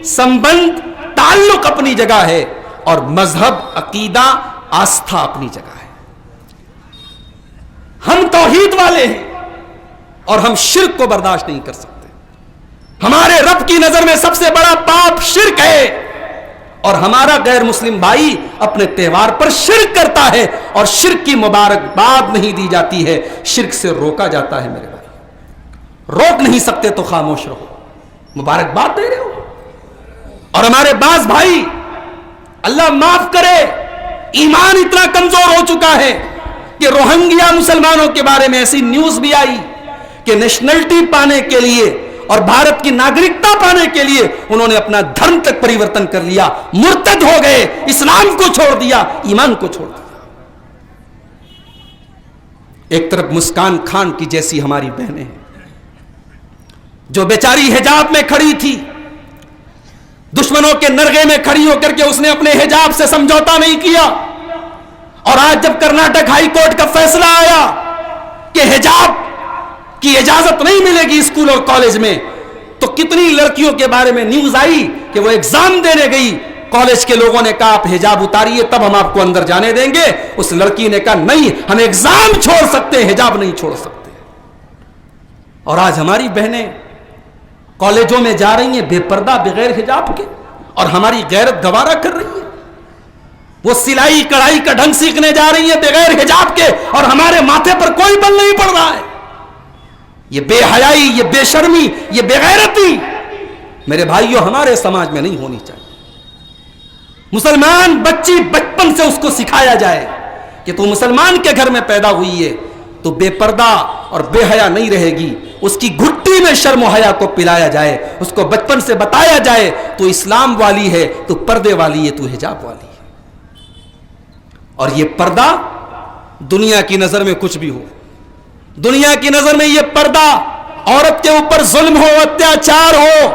سمبند, تعلق اپنی جگہ ہے, اور مذہب, عقیدہ, آستھا اپنی جگہ ہے. ہم توحید والے ہیں اور ہم شرک کو برداشت نہیں کر سکتے. ہمارے رب کی نظر میں سب سے بڑا پاپ شرک ہے, اور ہمارا غیر مسلم بھائی اپنے تہوار پر شرک کرتا ہے, اور شرک کی مبارکباد نہیں دی جاتی ہے, شرک سے روکا جاتا ہے. میرے بھائی روک نہیں سکتے تو خاموش رہو, مبارکباد دے رہے ہو. اور ہمارے بعض بھائی, اللہ معاف کرے, ایمان اتنا کمزور ہو چکا ہے کہ روہنگیا مسلمانوں کے بارے میں ایسی نیوز بھی آئی کہ نیشنلٹی پانے کے لیے اور بھارت کی ناگرکتا پانے کے لیے انہوں نے اپنا دھرم تک پریورتن کر لیا, مرتد ہو گئے, اسلام کو چھوڑ دیا, ایمان کو چھوڑ دیا. ایک طرف مسکان خان کی جیسی ہماری بہنیں ہیں جو بیچاری حجاب میں کھڑی تھی, دشمنوں کے نرغے میں کھڑی ہو کر کے اس نے اپنے حجاب سے سمجھوتا نہیں کیا, اور آج جب کرناٹک ہائی کورٹ کا فیصلہ آیا کہ حجاب کی اجازت نہیں ملے گی اسکول اور کالج میں, تو کتنی لڑکیوں کے بارے میں نیوز آئی کہ وہ ایگزام دینے گئی, کالج کے لوگوں نے کہا آپ حجاب اتاریے تب ہم آپ کو اندر جانے دیں گے, اس لڑکی نے کہا نہیں ہم ایگزام چھوڑ سکتے ہیں, حجاب نہیں چھوڑ سکتے. اور آج ہماری بہنیں کالجوں میں جا رہی ہیں بے پردہ بغیر حجاب کے, اور ہماری غیرت گوارا کر رہی ہے. وہ سلائی کڑھائی کا ڈھنگ سیکھنے جا رہی ہیں بغیر حجاب کے, اور ہمارے ماتھے پر کوئی بل نہیں پڑ رہا ہے. یہ بے حیائی, یہ بے شرمی, یہ بے غیرتی میرے بھائیوں ہمارے سماج میں نہیں ہونی چاہیے. مسلمان بچی بچپن سے اس کو سکھایا جائے کہ تو مسلمان کے گھر میں پیدا ہوئی ہے, تو بے پردہ اور بے حیا نہیں رہے گی. اس کی گھٹی میں شرم و حیا کو پلایا جائے, اس کو بچپن سے بتایا جائے تو اسلام والی ہے, تو پردے والی ہے, تو حجاب والی ہے. اور یہ پردہ دنیا کی نظر میں کچھ بھی ہو, دنیا کی نظر میں یہ پردہ عورت کے اوپر ظلم ہو, اتیاچار ہو,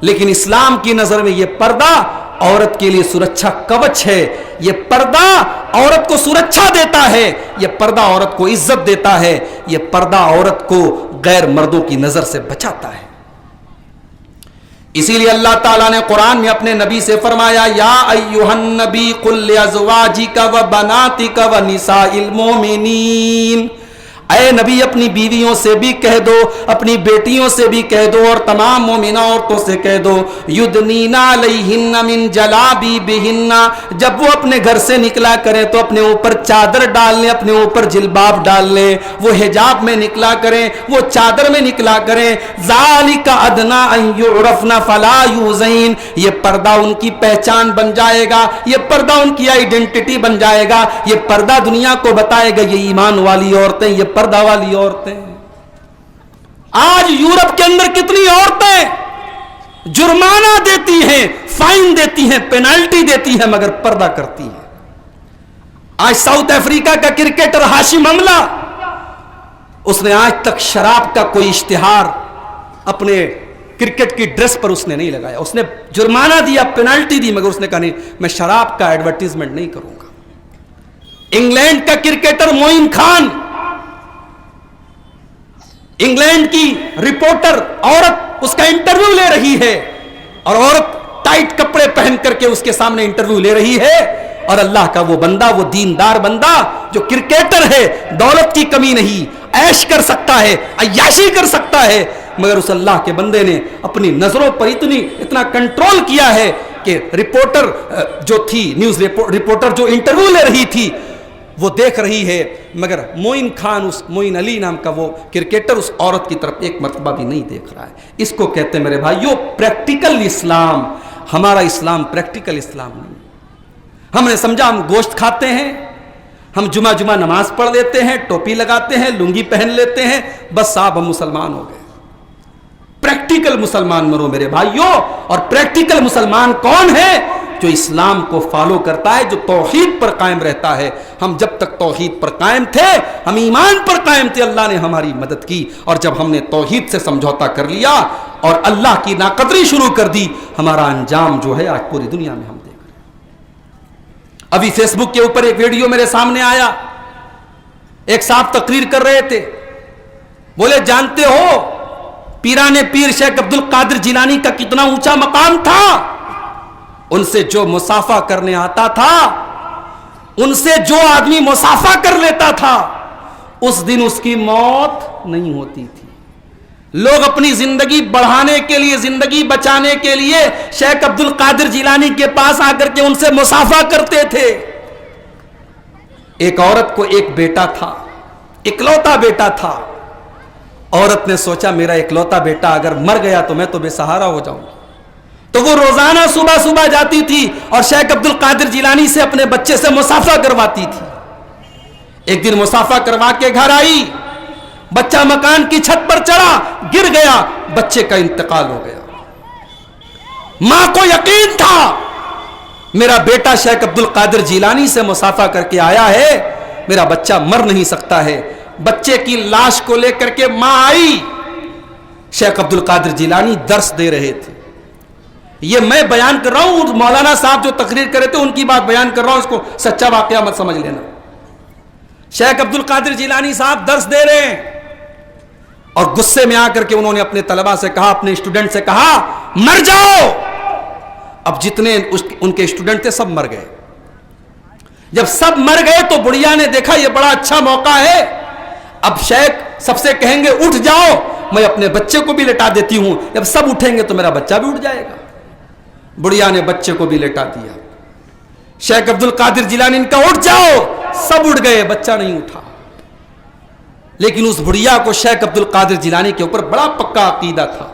لیکن اسلام کی نظر میں یہ پردہ عورت کے لیے سرکشا کوچ ہے. یہ پردہ عورت کو سرکشا دیتا ہے, یہ پردہ عورت کو عزت دیتا ہے, یہ پردہ عورت کو غیر مردوں کی نظر سے بچاتا ہے. اسی لیے اللہ تعالیٰ نے قرآن میں اپنے نبی سے فرمایا یا ایھا النبی قل لازواجک وبناتک ونساء المؤمنین, اے نبی اپنی بیویوں سے بھی کہہ دو, اپنی بیٹیوں سے بھی کہہ دو, اور تمام مومنہ عورتوں سے کہہ دو یدنینا علیہن من جلابیبہن, جب وہ اپنے گھر سے نکلا کریں تو اپنے اوپر چادر ڈال لیں, اپنے اوپر جلباب ڈال لیں. وہ حجاب میں نکلا کریں, وہ چادر میں نکلا کریں. ذالک ادنی ان یعرفن فلا یؤذین, یہ پردہ ان کی پہچان بن جائے گا, یہ پردہ ان کی آئیڈینٹی بن جائے گا, یہ پردہ دنیا کو بتائے گا یہ ایمان والی عورتیں, یہ پردہ والی عورتیں. آج یورپ کے اندر کتنی عورتیں جرمانہ دیتی ہیں, فائن دیتی ہیں, پینالٹی دیتی ہیں, مگر پردہ کرتی ہیں. آج ساؤتھ افریقہ کا کرکٹر ہاشم املہ, اس نے آج تک شراب کا کوئی اشتہار اپنے کرکٹ کی ڈریس پر اس نے نہیں لگایا. اس نے جرمانہ دیا, پینالٹی دی, مگر اس نے کہا نہیں میں شراب کا ایڈورٹیزمنٹ نہیں کروں گا. انگلینڈ کا کرکٹر معین خان, انگلینڈ کی رپورٹر عورت اس کا انٹرویو لے رہی ہے, اور عورت ٹائٹ کپڑے پہن کر کے اس کے سامنے انٹرویو لے رہی ہے, اور اللہ کا وہ بندہ, وہ دیندار بندہ جو کرکٹر ہے, دولت کی کمی نہیں, عیش کر سکتا ہے, عیاشی کر سکتا ہے, مگر اس اللہ کے بندے نے اپنی نظروں پر اتنا کنٹرول کیا ہے کہ رپورٹر جو تھی, نیوز رپورٹر جو انٹرویو لے رہی تھی, وہ دیکھ رہی ہے, مگر معین خان, اس معین علی نام کا وہ کرکٹر اس عورت کی طرف ایک مرتبہ بھی نہیں دیکھ رہا ہے. اس کو کہتے ہیں میرے بھائیو پریکٹیکل اسلام. ہمارا اسلام پریکٹیکل اسلام نہیں. ہم نے سمجھا ہم گوشت کھاتے ہیں, ہم جمعہ نماز پڑھ لیتے ہیں, ٹوپی لگاتے ہیں, لنگی پہن لیتے ہیں, بس صاحب ہم مسلمان ہو گئے. پریکٹیکل مسلمان مرو میرے بھائیو. اور پریکٹیکل مسلمان کون ہے؟ جو اسلام کو فالو کرتا ہے, جو توحید پر قائم رہتا ہے. ہم جب تک توحید پر قائم تھے, ہم ایمان پر قائم تھے, اللہ نے ہماری مدد کی, اور جب ہم نے توحید سے سمجھوتا کر لیا اور اللہ کی ناقدری شروع کر دی, ہمارا انجام جو ہے آج پوری دنیا میں ہم دیکھ رہے ہیں. ابھی فیس بک کے اوپر ایک ویڈیو میرے سامنے آیا, ایک صاحب تقریر کر رہے تھے, بولے جانتے ہو پیران پیر شیخ عبد القادر جیلانی کا کتنا اونچا مقام تھا, ان سے جو مصافحہ کرنے آتا تھا, ان سے جو آدمی مصافحہ کر لیتا تھا, اس دن اس کی موت نہیں ہوتی تھی. لوگ اپنی زندگی بڑھانے کے لیے, زندگی بچانے کے لیے شیخ عبد القادر جیلانی کے پاس آ کر کے ان سے مصافحہ کرتے تھے. ایک عورت کو ایک بیٹا تھا, اکلوتا بیٹا تھا. عورت نے سوچا میرا اکلوتا بیٹا اگر مر گیا تو میں تو بے سہارا ہو جاؤں. تو وہ روزانہ صبح جاتی تھی اور شیخ عبد القادر جیلانی سے اپنے بچے سے مصافحہ کرواتی تھی. ایک دن مصافحہ کروا کے گھر آئی, بچہ مکان کی چھت پر چڑھا, گر گیا, بچے کا انتقال ہو گیا. ماں کو یقین تھا میرا بیٹا شیخ عبد القادر جیلانی سے مصافحہ کر کے آیا ہے, میرا بچہ مر نہیں سکتا ہے. بچے کی لاش کو لے کر کے ماں آئی. شیخ عبد القادر جیلانی درس دے رہے تھے. یہ میں بیان کر رہا ہوں, مولانا صاحب جو تقریر کر رہے تھے ان کی بات بیان کر رہا ہوں, اس کو سچا واقعہ مت سمجھ لینا. شیخ عبد القادر جیلانی صاحب درس دے رہے ہیں اور غصے میں آ کر کے انہوں نے اپنے طلباء سے کہا, اپنے اسٹوڈنٹ سے کہا, مر جاؤ. اب جتنے ان کے اسٹوڈنٹ تھے سب مر گئے. جب سب مر گئے تو بڑھیا نے دیکھا یہ بڑا اچھا موقع ہے, اب شیخ سب سے کہیں گے اٹھ جاؤ, میں اپنے بچے کو بھی لٹا دیتی ہوں, جب سب اٹھیں گے تو میرا بچہ بھی اٹھ جائے گا. بڑھیا نے بچے کو بھی لٹا دیا. شیخ عبد القادر جیلانی کا اٹھ جاؤ, سب اٹھ گئے, بچہ نہیں اٹھا. لیکن اس بڑھیا کو شیخ عبد القادر جیلانی کے اوپر بڑا پکا عقیدہ تھا.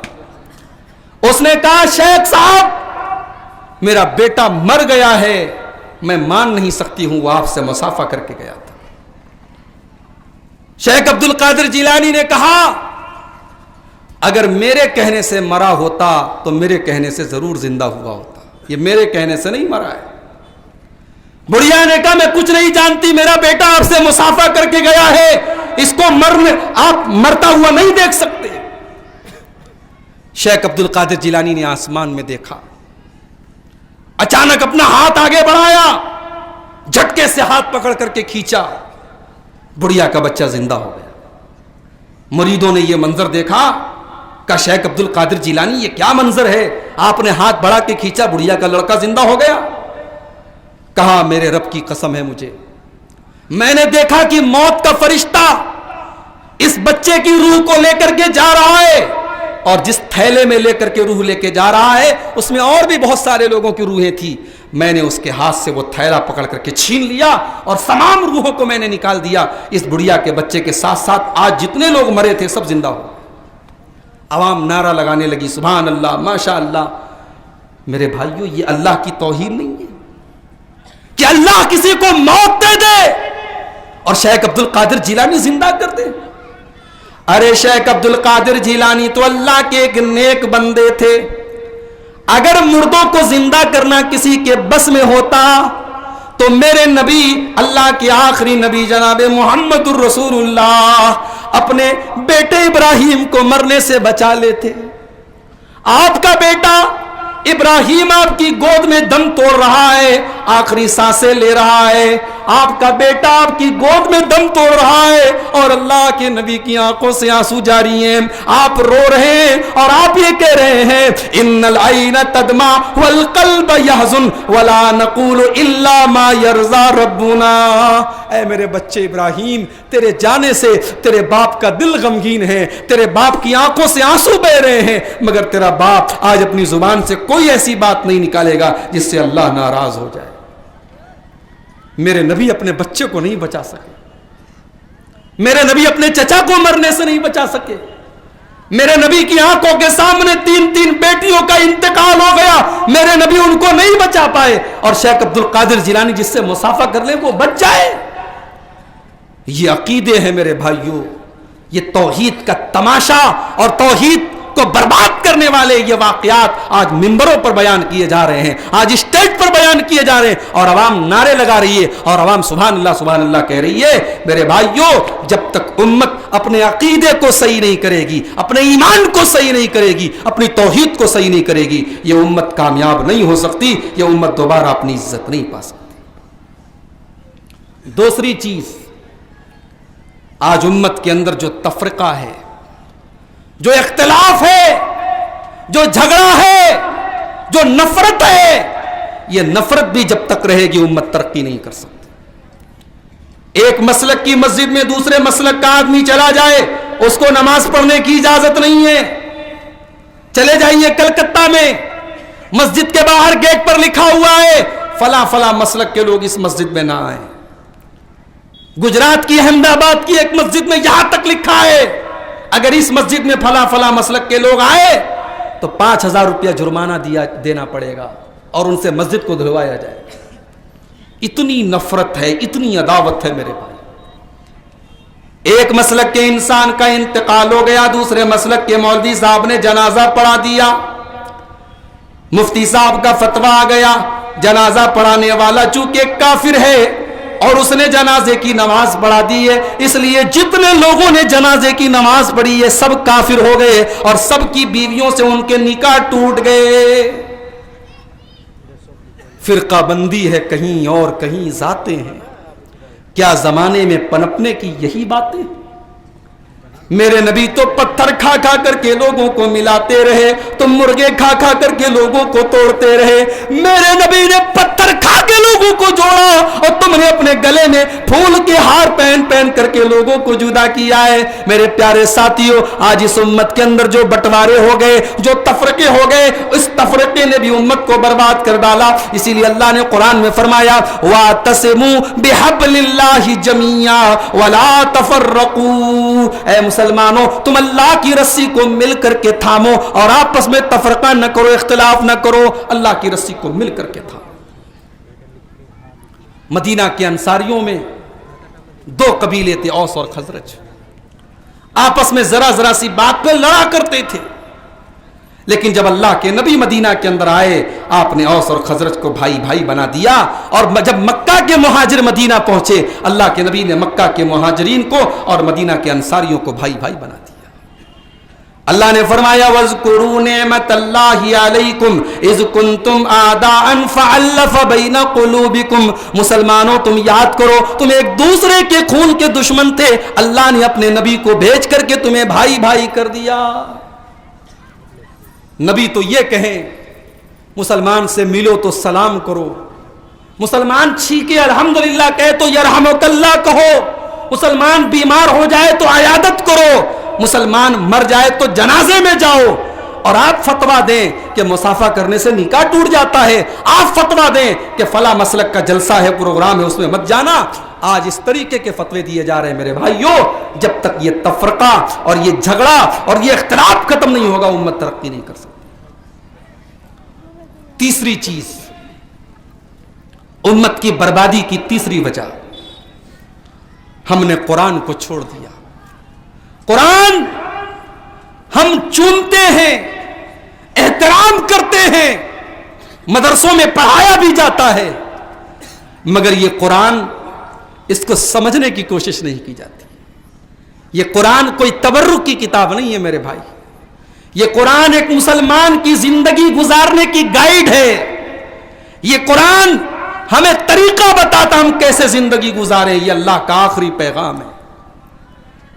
اس نے کہا, شیخ صاحب میرا بیٹا مر گیا ہے, میں مان نہیں سکتی ہوں, وہ آپ سے مصافحہ کر کے گیا تھا. شیخ عبد القادر جیلانی نے کہا, اگر میرے کہنے سے مرا ہوتا تو میرے کہنے سے ضرور زندہ ہوا ہوتا, یہ میرے کہنے سے نہیں مرا ہے. بڑھیا نے کہا, میں کچھ نہیں جانتی, میرا بیٹا آپ سے مصافحہ کر کے گیا ہے, اس کو آپ مرتا ہوا نہیں دیکھ سکتے. شیخ عبد القادر جیلانی نے آسمان میں دیکھا, اچانک اپنا ہاتھ آگے بڑھایا, جھٹکے سے ہاتھ پکڑ کر کے کھینچا, بڑھیا کا بچہ زندہ ہو گیا. مریدوں نے یہ منظر دیکھا, کہا شیخ عبد القادر جیلانی یہ کیا منظر ہے, آپ نے ہاتھ بڑھا کے کھینچا, بڑھیا کا لڑکا زندہ ہو گیا. کہا, میرے رب کی قسم ہے مجھے, میں نے دیکھا کہ موت کا فرشتہ اس بچے کی روح کو لے کر کے جا رہا ہے, اور جس تھیلے میں لے کر کے روح لے کے جا رہا ہے اس میں اور بھی بہت سارے لوگوں کی روحیں تھی. میں نے اس کے ہاتھ سے وہ تھیلا پکڑ کر کے چھین لیا اور تمام روحوں کو میں نے نکال دیا. اس بڑھیا کے بچے کے ساتھ ساتھ آج جتنے لوگ مرے تھے سب زندہ ہو. عوام نعرہ لگانے لگی, سبحان اللہ, ماشاء اللہ. میرے بھائیو, یہ اللہ کی توہین نہیں ہے کہ اللہ کسی کو موت دے دے اور شیخ عبد القادر جیلانی زندہ کر دے. ارے شیخ عبد القادر جیلانی تو اللہ کے ایک نیک بندے تھے. اگر مردوں کو زندہ کرنا کسی کے بس میں ہوتا تو میرے نبی, اللہ کے آخری نبی جناب محمد الرسول اللہ اپنے بیٹے ابراہیم کو مرنے سے بچا لیتے. آپ کا بیٹا ابراہیم آپ کی گود میں دم توڑ رہا ہے, آخری سانسیں لے رہا ہے, آپ کا بیٹا آپ کی گود میں دم توڑ رہا ہے اور اللہ کے نبی کی آنکھوں سے آنسو جاری ہیں, آپ رو رہے ہیں اور آپ یہ کہہ رہے ہیں, ان العین تدمع والقلب یحزن ولا نقول الا ما یرضى ربنا. اے میرے بچے ابراہیم, تیرے جانے سے تیرے باپ کا دل غمگین ہے, تیرے باپ کی آنکھوں سے آنسو بہ رہے ہیں, مگر تیرا باپ آج اپنی زبان سے کوئی ایسی بات نہیں نکالے گا جس سے اللہ ناراض ہو جائے. میرے نبی اپنے بچے کو نہیں بچا سکے, میرے نبی اپنے چچا کو مرنے سے نہیں بچا سکے, میرے نبی کی آنکھوں کے سامنے 3 بیٹیوں کا انتقال ہو گیا, میرے نبی ان کو نہیں بچا پائے, اور شیخ عبد القادر جیلانی جس سے مصافحہ کر لے وہ بچ جائے. یہ عقیدے ہیں میرے بھائیوں, یہ توحید کا تماشا اور توحید کو برباد کرنے والے یہ واقعات آج منبروں پر بیان کیے جا رہے ہیں, آج اسٹیج پر بیان کیے جا رہے ہیں, اور عوام نعرے لگا رہی ہے اور عوام سبحان اللہ کہہ رہی ہے. میرے بھائیوں, جب تک امت اپنے عقیدے کو صحیح نہیں کرے گی, اپنے ایمان کو صحیح نہیں کرے گی, اپنی توحید کو صحیح نہیں کرے گی, یہ امت کامیاب نہیں ہو سکتی, یہ امت دوبارہ اپنی عزت نہیں پا سکتی. دوسری چیز, آج امت کے اندر جو تفرقہ ہے, جو اختلاف ہے, جو جھگڑا ہے, جو نفرت ہے, یہ نفرت بھی جب تک رہے گی امت ترقی نہیں کر سکتی. ایک مسلک کی مسجد میں دوسرے مسلک کا آدمی چلا جائے, اس کو نماز پڑھنے کی اجازت نہیں ہے. چلے جائیے کلکتہ میں, مسجد کے باہر گیٹ پر لکھا ہوا ہے فلاں فلاں مسلک کے لوگ اس مسجد میں نہ آئیں. گجرات کی احمد آباد کی ایک مسجد میں یہاں تک لکھا ہے اگر اس مسجد میں فلاں فلاں مسلک کے لوگ آئے تو 5,000 روپیہ جرمانہ دینا پڑے گا اور ان سے مسجد کو دھلوایا جائے گا. اتنی نفرت ہے, اتنی عداوت ہے میرے بھائی. ایک مسلک کے انسان کا انتقال ہو گیا, دوسرے مسلک کے مولوی صاحب نے جنازہ پڑھا دیا, مفتی صاحب کا فتویٰ آ گیا, جنازہ پڑھانے والا چونکہ کافر ہے اور اس نے جنازے کی نماز پڑھا دی ہے، اس لیے جتنے لوگوں نے جنازے کی نماز پڑھی ہے سب کافر ہو گئے اور سب کی بیویوں سے ان کے نکاح ٹوٹ گئے۔ فرقہ بندی ہے کہیں اور کہیں ذاتیں ہیں، کیا زمانے میں پنپنے کی یہی باتیں؟ میرے نبی تو پتھر کھا کھا کر کے لوگوں کو ملاتے رہے، تم مرغے کھا کھا کر کے لوگوں کو توڑتے رہے۔ میرے نبی نے پتھر کھا کے لوگوں کو جوڑا اور تم نے اپنے گلے میں پھول کے ہار پہن پہن کر کے لوگوں کو جدا کیا ہے۔ میرے پیارے ساتھیوں، آج اس امت کے اندر جو بٹوارے ہو گئے، جو تفرقے ہو گئے، اس تفرقے نے بھی امت کو برباد کر ڈالا۔ اسی لیے اللہ نے قرآن میں فرمایا وَاعْتَصِمُوا بِحَبْلِ اللَّهِ جَمِيعًا وَلَا تَفَرَّقُوا، اے مسلمانوں تم اللہ کی رسی کو مل کر کے تھامو اور آپس میں تفرقہ نہ کرو، اختلاف نہ کرو، اللہ کی رسی کو مل کر کے تھامو۔ مدینہ کے انصاریوں میں دو قبیلے تھے، اوس اور خزرج، آپس میں ذرا ذرا سی بات پہ لڑا کرتے تھے، لیکن جب اللہ کے نبی مدینہ کے اندر آئے آپ نے اوس اور خزرج کو بھائی بھائی بنا دیا، اور جب مکہ کے مہاجر مدینہ پہنچے اللہ کے نبی نے مکہ کے مہاجرین کو اور مدینہ کے انصاریوں کو بھائی بھائی بنا دیا۔ اللہ نے فرمایا وَاذْكُرُوا نِعْمَةَ اللَّهِ عَلَيْكُمْ إِذْ كُنْتُمْ أَعْدَاءً فَأَلَّفَ بَيْنَ قُلُوبِكُمْ، مسلمانوں تم یاد کرو تم ایک دوسرے کے خون کے دشمن تھے، اللہ نے اپنے نبی کو بھیج کر کے تمہیں بھائی بھائی کر دیا۔ نبی تو یہ کہیں مسلمان سے ملو تو سلام کرو، مسلمان چھینکے الحمدللہ کہے تو یرحمک اللہ کہو، مسلمان بیمار ہو جائے تو عیادت کرو، مسلمان مر جائے تو جنازے میں جاؤ، اور آپ فتویٰ دیں کہ مصافحہ کرنے سے نکاح ٹوٹ جاتا ہے، آپ فتویٰ دیں کہ فلاں مسلک کا جلسہ ہے، پروگرام ہے، اس میں مت جانا۔ آج اس طریقے کے فتوے دیے جا رہے ہیں میرے بھائیوں، جب تک یہ تفرقہ اور یہ جھگڑا اور یہ اختلاف ختم نہیں ہوگا امت ترقی نہیں کر سکتی۔ تیسری چیز، امت کی بربادی کی تیسری وجہ، ہم نے قرآن کو چھوڑ دیا۔ قرآن ہم چومتے ہیں، احترام کرتے ہیں، مدرسوں میں پڑھایا بھی جاتا ہے، مگر یہ قرآن اس کو سمجھنے کی کوشش نہیں کی جاتی۔ یہ قرآن کوئی تبرک کی کتاب نہیں ہے میرے بھائی، یہ قرآن ایک مسلمان کی زندگی گزارنے کی گائیڈ ہے۔ یہ قرآن ہمیں طریقہ بتاتا ہم کیسے زندگی گزارے، یہ اللہ کا آخری پیغام ہے۔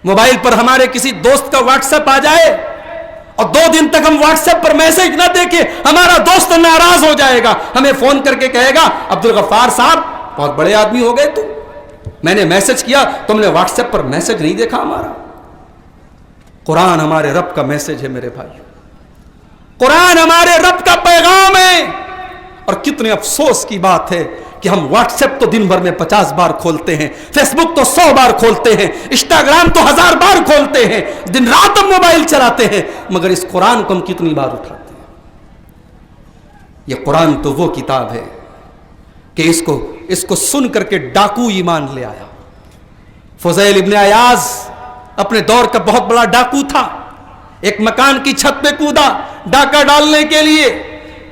موبائل پر ہمارے کسی دوست کا واٹس ایپ آ جائے اور 2 دن تک ہم واٹس ایپ پر میسج نہ دیکھیں، ہمارا دوست ناراض ہو جائے گا، ہمیں فون کر کے کہے گا عبدالغفار صاحب بہت بڑے آدمی ہو گئے تم، میں نے میسج کیا تم نے واٹس ایپ پر میسج نہیں دیکھا ہمارا۔ قرآن ہمارے رب کا میسج ہے میرے بھائی، قرآن ہمارے رب کا پیغام ہے۔ اور کتنے افسوس کی بات ہے کہ ہم واٹس ایپ تو دن بھر میں 50 بار کھولتے ہیں، فیس بک تو 100 بار کھولتے ہیں، انسٹاگرام تو 1000 بار کھولتے ہیں، دن رات ہم موبائل چلاتے ہیں، مگر اس قرآن کو ہم کتنی بار اٹھاتے ہیں؟ یہ قرآن تو وہ کتاب ہے کہ اس کو سن کر کے ڈاکو ایمان لے آیا۔ فضیل ابن عیاض اپنے دور کا بہت بڑا ڈاکو تھا، ایک مکان کی چھت پہ کودا ڈاکہ ڈالنے کے لیے،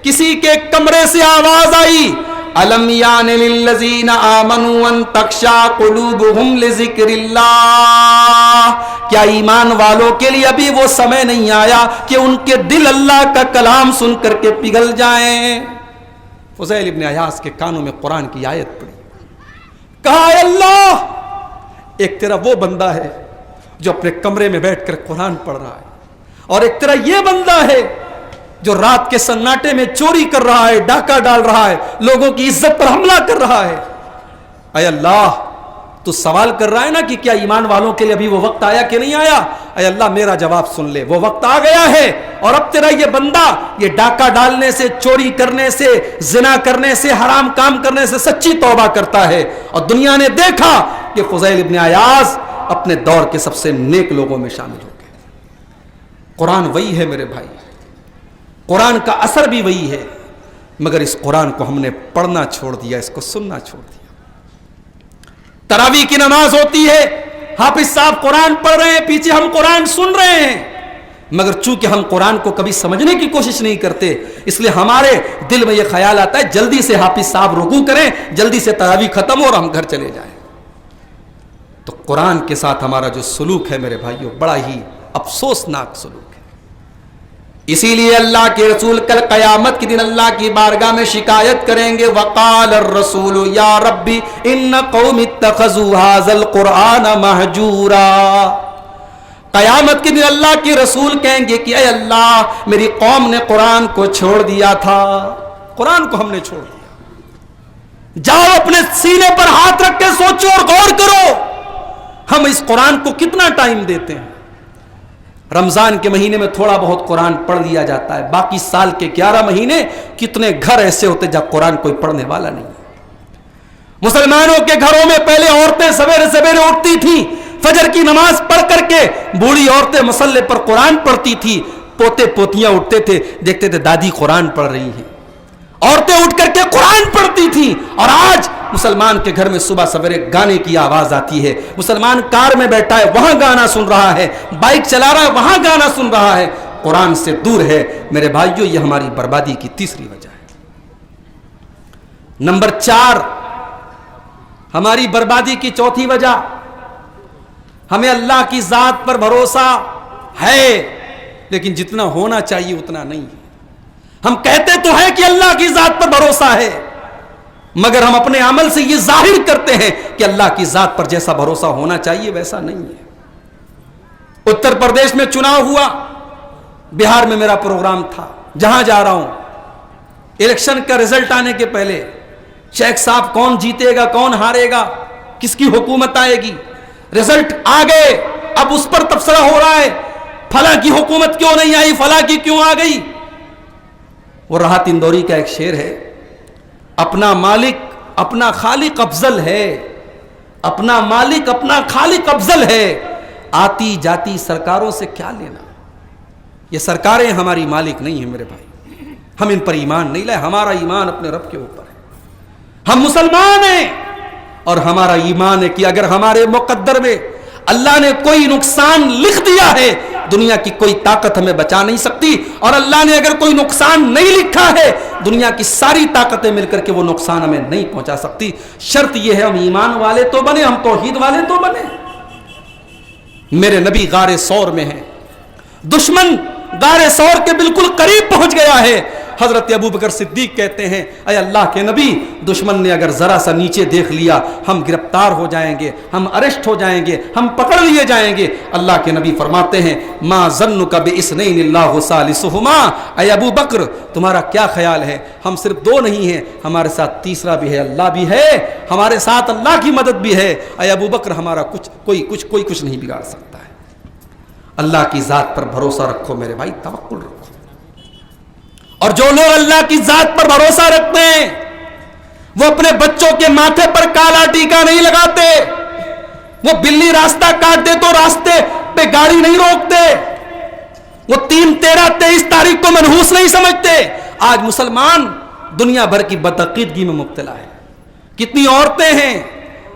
کسی کے کمرے سے آواز آئی الم یان للذین آمنوا ان تخشع قلوبہم لذکر اللہ، کیا ایمان والوں کے لیے ابھی وہ سمے نہیں آیا کہ ان کے دل اللہ کا کلام سن کر کے پگھل جائیں؟ فضیل ابن عیاض کے کانوں میں قرآن کی آیت پڑی، کہا اے اللہ، ایک تیرا وہ بندہ ہے جو اپنے کمرے میں بیٹھ کر قرآن پڑھ رہا ہے، اور ایک تیرا یہ بندہ ہے جو رات کے سناٹے میں چوری کر رہا ہے، ڈاکہ ڈال رہا ہے، لوگوں کی عزت پر حملہ کر رہا ہے۔ اے اللہ، تو سوال کر رہا ہے نا کہ کیا ایمان والوں کے لیے ابھی وہ وقت آیا کہ نہیں آیا؟ اے اللہ میرا جواب سن لے، وہ وقت آ گیا ہے، اور اب تیرا یہ بندہ یہ ڈاکہ ڈالنے سے، چوری کرنے سے، زنا کرنے سے، حرام کام کرنے سے سچی توبہ کرتا ہے، اور دنیا نے دیکھا کہ فضیل ابن عیاض اپنے دور کے سب سے نیک لوگوں میں شامل ہو گئے۔ قرآن وہی ہے میرے بھائی، قرآن کا اثر بھی وہی ہے، مگر اس قرآن کو ہم نے پڑھنا چھوڑ دیا، اس کو سننا چھوڑ دیا۔ تراویح کی نماز ہوتی ہے، حافظ صاحب قرآن پڑھ رہے ہیں، پیچھے ہم قرآن سن رہے ہیں، مگر چونکہ ہم قرآن کو کبھی سمجھنے کی کوشش نہیں کرتے، اس لیے ہمارے دل میں یہ خیال آتا ہے جلدی سے حافظ صاحب رکوع کریں، جلدی سے تراویح ختم ہو اور ہم گھر چلے جائیں۔ تو قرآن کے ساتھ ہمارا جو سلوک ہے میرے بھائیوں، بڑا ہی افسوسناک سلوک ہے۔ اسی لیے اللہ کے رسول کل قیامت کے دن اللہ کی بارگاہ میں شکایت کریں گے، وقال الرسول یا ربی ان قوم اتخذوا هذا القرآن مہجورا۔ قیامت کے دن اللہ کے رسول کہیں گے کہ اے اللہ، میری قوم نے قرآن کو چھوڑ دیا تھا، قرآن کو ہم نے چھوڑ دیا۔ جاؤ اپنے سینے پر ہاتھ رکھ کے سوچو اور غور کرو، ہم اس قرآن کو کتنا ٹائم دیتے ہیں۔ رمضان کے مہینے میں تھوڑا بہت قرآن پڑھ لیا جاتا ہے، باقی سال کے 11 مہینے کتنے گھر ایسے ہوتے جہاں قرآن کوئی پڑھنے والا نہیں ہے۔ مسلمانوں کے گھروں میں پہلے عورتیں سویرے سویرے اٹھتی تھیں، فجر کی نماز پڑھ کر کے بوڑھی عورتیں مصلے پر قرآن پڑھتی تھی، پوتے پوتیاں اٹھتے تھے، دیکھتے تھے دادی قرآن پڑھ رہی ہیں، عورتیں اٹھ کر کے قرآن پڑھتی تھیں۔ اور آج مسلمان کے گھر میں صبح سویرے گانے کی آواز آتی ہے، مسلمان کار میں بیٹھا ہے وہاں گانا سن رہا ہے، بائک چلا رہا ہے وہاں گانا سن رہا ہے، قرآن سے دور ہے۔ میرے بھائیوں، یہ ہماری بربادی کی تیسری وجہ ہے۔ نمبر 4، ہماری بربادی کی چوتھی وجہ، ہمیں اللہ کی ذات پر بھروسہ ہے لیکن جتنا ہونا چاہیے اتنا نہیں ہے۔ ہم کہتے تو ہیں کہ اللہ کی ذات پر بھروسہ ہے، مگر ہم اپنے عمل سے یہ ظاہر کرتے ہیں کہ اللہ کی ذات پر جیسا بھروسہ ہونا چاہیے ویسا نہیں ہے۔ اتر پردیش میں چناؤ ہوا، بہار میں میرا پروگرام تھا، جہاں جا رہا ہوں الیکشن کا رزلٹ آنے کے پہلے شیخ صاحب کون جیتے گا کون ہارے گا، کس کی حکومت آئے گی، رزلٹ آ گئے، اب اس پر تبصرہ ہو رہا ہے فلاں کی حکومت کیوں نہیں آئی، فلاں کی کیوں آ گئی۔ وہ راحت اندوری کا ایک شعر ہے، اپنا مالک اپنا خالق افضل ہے، اپنا مالک اپنا خالق افضل ہے، آتی جاتی سرکاروں سے کیا لینا۔ یہ سرکاریں ہماری مالک نہیں ہیں میرے بھائی، ہم ان پر ایمان نہیں لائے، ہمارا ایمان اپنے رب کے اوپر ہے۔ ہم مسلمان ہیں اور ہمارا ایمان ہے کہ اگر ہمارے مقدر میں اللہ نے کوئی نقصان لکھ دیا ہے، دنیا کی کوئی طاقت ہمیں بچا نہیں سکتی، اور اللہ نے اگر کوئی نقصان نہیں لکھا ہے، دنیا کی ساری طاقتیں مل کر کے وہ نقصان ہمیں نہیں پہنچا سکتی۔ شرط یہ ہے ہم ایمان والے تو بنے، ہم توحید والے تو بنے۔ میرے نبی غار ثور میں ہیں، دشمن غار ثور کے بالکل قریب پہنچ گیا ہے، حضرت ابوبکر صدیق کہتے ہیں اے اللہ کے نبی، دشمن نے اگر ذرا سا نیچے دیکھ لیا ہم گرفتار ہو جائیں گے، ہم اریسٹ ہو جائیں گے، ہم پکڑ لیے جائیں گے۔ اللہ کے نبی فرماتے ہیں ما ظنک باثنین اللہ ثالثہما، اے ابو بکر تمہارا کیا خیال ہے، ہم صرف 2 نہیں ہیں، ہمارے ساتھ تیسرا بھی ہے، اللہ بھی ہے، ہمارے ساتھ اللہ کی مدد بھی ہے۔ اے ابو بکر ہمارا کوئی کچھ نہیں بگاڑ سکتا ہے۔ اللہ کی ذات پر بھروسہ رکھو میرے بھائی، توکل رکھو۔ اور جو لوگ اللہ کی ذات پر بھروسہ رکھتے ہیں وہ اپنے بچوں کے ماتھے پر کالا ٹیکا نہیں لگاتے، وہ بلی راستہ کاٹ دے تو راستے پہ گاڑی نہیں روکتے، وہ 3 13 23 تاریخ کو منحوس نہیں سمجھتے۔ آج مسلمان دنیا بھر کی بدعقیدگی میں مبتلا ہے۔ کتنی عورتیں ہیں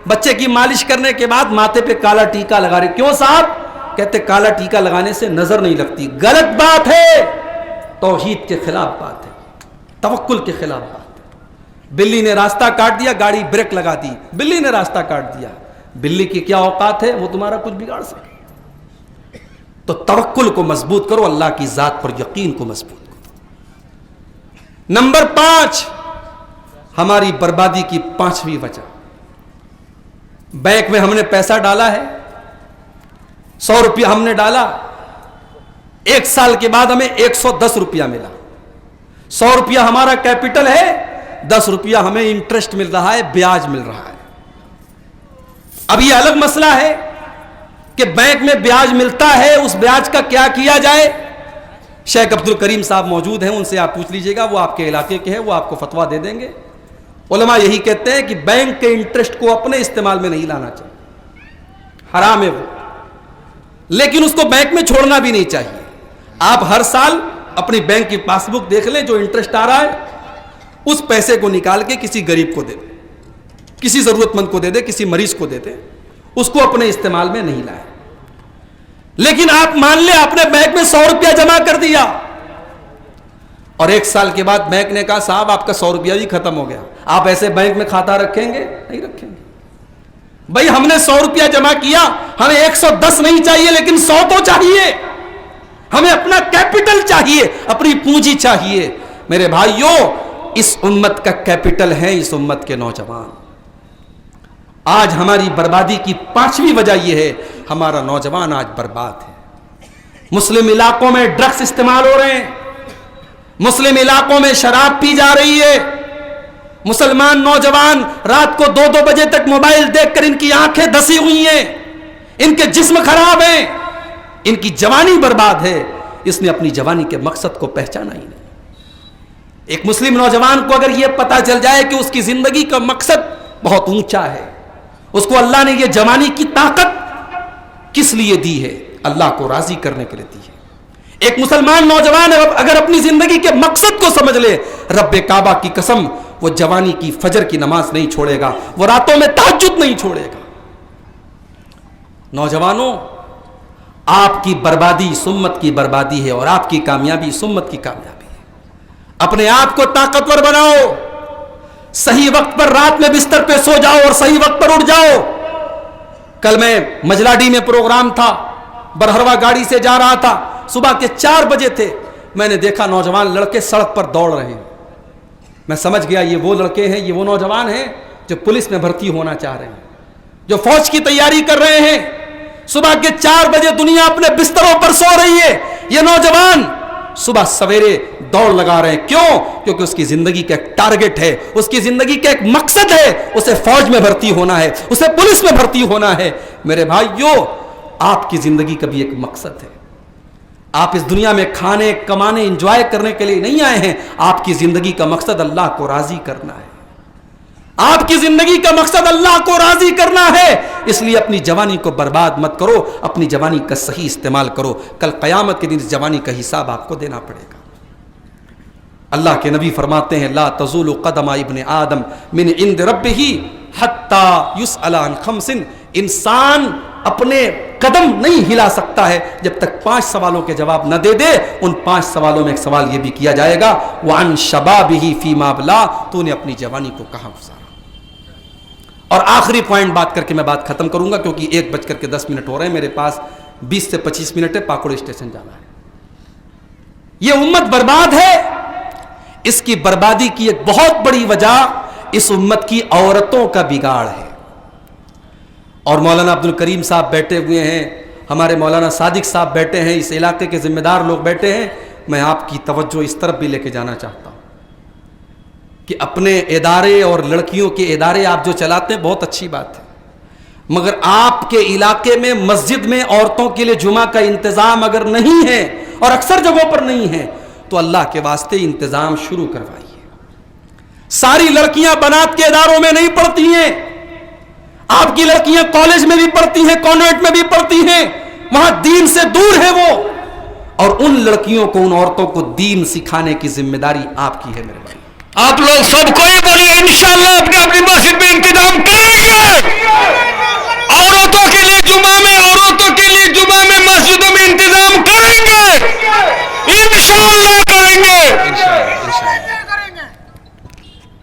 بچے کی مالش کرنے کے بعد ماتھے پہ کالا ٹیکا لگا رہے، کیوں صاحب؟ کہتے کالا ٹیکا لگانے سے نظر نہیں لگتی۔ غلط بات ہے، توحید کے خلاف بات ہے، توکل کے خلاف بات ہے۔ بلی نے راستہ کاٹ دیا، گاڑی بریک لگا دی، بلی نے راستہ کاٹ دیا، بلی کی کیا اوقات ہے وہ تمہارا کچھ بگاڑ سکے۔ تو توکل کو مضبوط کرو، اللہ کی ذات پر یقین کو مضبوط کرو۔ نمبر 5، ہماری بربادی کی 5ویں وجہ، بینک میں ہم نے پیسہ ڈالا ہے، 100 روپیہ ہم نے ڈالا، 1 سال کے بعد ہمیں 110 روپیہ ملا۔ 100 روپیہ ہمارا کیپٹل ہے، 10 روپیہ ہمیں انٹرسٹ مل رہا ہے، بیاج مل رہا ہے۔ اب یہ الگ مسئلہ ہے کہ بینک میں بیاج ملتا ہے، اس بیاج کا کیا کیا جائے۔ شیخ عبد الکریم صاحب موجود ہیں، ان سے آپ پوچھ لیجئے گا، وہ آپ کے علاقے کے ہیں، وہ آپ کو فتویٰ دے دیں گے۔ علماء یہی کہتے ہیں کہ بینک کے انٹرسٹ کو اپنے استعمال میں نہیں لانا چاہیے، حرام ہے وہ، لیکن اس کو بینک میں چھوڑنا بھی نہیں چاہیے۔ آپ ہر سال اپنی بینک کی پاس بک دیکھ لیں، جو انٹرسٹ آ رہا ہے اس پیسے کو نکال کے کسی غریب کو دے دیں، کسی ضرورت مند کو دے دے، کسی مریض کو دے دے، اس کو اپنے استعمال میں نہیں لائے۔ لیکن آپ مان لیں آپ نے بینک میں 100 روپیہ جمع کر دیا اور 1 سال کے بعد بینک نے کہا صاحب آپ کا 100 روپیہ بھی ختم ہو گیا، آپ ایسے بینک میں کھاتا رکھیں گے؟ نہیں رکھیں گے۔ بھائی ہم نے 100 روپیہ جمع کیا، ہمیں 110 نہیں چاہیے لیکن 100 تو چاہیے، ہمیں اپنا کیپٹل چاہیے، اپنی پونجی چاہیے۔ میرے بھائیوں، اس امت کا کیپٹل ہے اس امت کے نوجوان۔ آج ہماری بربادی کی 5ویں وجہ یہ ہے، ہمارا نوجوان آج برباد ہے۔ مسلم علاقوں میں ڈرگس استعمال ہو رہے ہیں، مسلم علاقوں میں شراب پی جا رہی ہے، مسلمان نوجوان رات کو 2 بجے تک موبائل دیکھ کر ان کی آنکھیں دسی ہوئی ہیں، ان کے جسم خراب ہیں، ان کی جوانی برباد ہے۔ اس نے اپنی جوانی کے مقصد کو پہچانا ہی نہیں۔ ایک مسلم نوجوان کو اگر یہ پتا چل جائے کہ اس کی زندگی کا مقصد بہت اونچا ہے، اس کو اللہ نے یہ جوانی کی طاقت کس لیے دی ہے؟ اللہ کو راضی کرنے کے لیے دی ہے۔ ایک مسلمان نوجوان اگر اپنی زندگی کے مقصد کو سمجھ لے، رب کعبہ کی قسم وہ جوانی کی فجر کی نماز نہیں چھوڑے گا، وہ راتوں میں تہجد نہیں چھوڑے گا۔ نوجوانوں، آپ کی بربادی اس امت کی بربادی ہے اور آپ کی کامیابی اس امت کی کامیابی ہے۔ اپنے آپ کو طاقتور بناؤ، صحیح وقت پر رات میں بستر پہ سو جاؤ اور صحیح وقت پر اٹھ جاؤ۔ کل میں مجلاڈی میں پروگرام تھا، برہروا گاڑی سے جا رہا تھا، صبح کے 4 بجے تھے، میں نے دیکھا نوجوان لڑکے سڑک پر دوڑ رہے ہیں۔ میں سمجھ گیا یہ وہ لڑکے ہیں، یہ وہ نوجوان ہیں جو پولیس میں بھرتی ہونا چاہ رہے ہیں، جو فوج کی تیاری کر رہے ہیں۔ صبح کے 4 بجے دنیا اپنے بستروں پر سو رہی ہے، یہ نوجوان صبح سویرے دوڑ لگا رہے ہیں۔ کیوں؟ کیونکہ اس کی زندگی کا ایک ٹارگٹ ہے، اس کی زندگی کا ایک مقصد ہے، اسے فوج میں بھرتی ہونا ہے، اسے پولیس میں بھرتی ہونا ہے۔ میرے بھائیو، آپ کی زندگی کا بھی ایک مقصد ہے۔ آپ اس دنیا میں کھانے، کمانے، انجوائے کرنے کے لیے نہیں آئے ہیں، آپ کی زندگی کا مقصد اللہ کو راضی کرنا ہے۔ آپ کی زندگی کا مقصد اللہ کو راضی کرنا ہے، اس لیے اپنی جوانی کو برباد مت کرو، اپنی جوانی کا صحیح استعمال کرو۔ کل قیامت کے دن اس جوانی کا حساب آپ کو دینا پڑے گا۔ اللہ کے نبی فرماتے ہیں لا تزول قدم ابن آدم من عند ربہ حتی یسأل عن خمس، انسان اپنے قدم نہیں ہلا سکتا ہے جب تک 5 سوالوں کے جواب نہ دے دے۔ ان 5 سوالوں میں ایک سوال یہ بھی کیا جائے گا وعن شبابہ فیما بلا، تو نے اپنی جوانی کو کہاں گزارا۔ اور آخری پوائنٹ بات کر کے میں بات ختم کروں گا، کیونکہ 1:10 ہو رہے ہیں، میرے پاس 20 سے 25 منٹ ہے، پاکوڑ اسٹیشن جانا ہے۔ یہ امت برباد ہے، اس کی بربادی کی ایک بہت بڑی وجہ اس امت کی عورتوں کا بگاڑ ہے۔ اور مولانا عبد الکریم صاحب بیٹھے ہوئے ہیں، ہمارے مولانا صادق صاحب بیٹھے ہیں، اس علاقے کے ذمہ دار لوگ بیٹھے ہیں، میں آپ کی توجہ اس طرف بھی لے کے جانا چاہتا ہوں کہ اپنے ادارے اور لڑکیوں کے ادارے آپ جو چلاتے ہیں بہت اچھی بات ہے، مگر آپ کے علاقے میں مسجد میں عورتوں کے لیے جمعہ کا انتظام اگر نہیں ہے، اور اکثر جگہوں پر نہیں ہے، تو اللہ کے واسطے انتظام شروع کروائیے۔ ساری لڑکیاں بنات کے اداروں میں نہیں پڑھتی ہیں، آپ کی لڑکیاں کالج میں بھی پڑھتی ہیں، کانوینٹ میں بھی پڑھتی ہیں، وہاں دین سے دور ہے وہ، اور ان لڑکیوں کو، ان عورتوں کو دین سکھانے کی ذمہ داری آپ کی ہے۔ میرے بھائی آپ لوگ سب کو یہ بولیے انشاءاللہ اپنی اپنی مسجد میں انتظام کریں گے، عورتوں کے لیے جمعہ میں مسجدوں میں انتظام کریں گے، انشاءاللہ کریں گے۔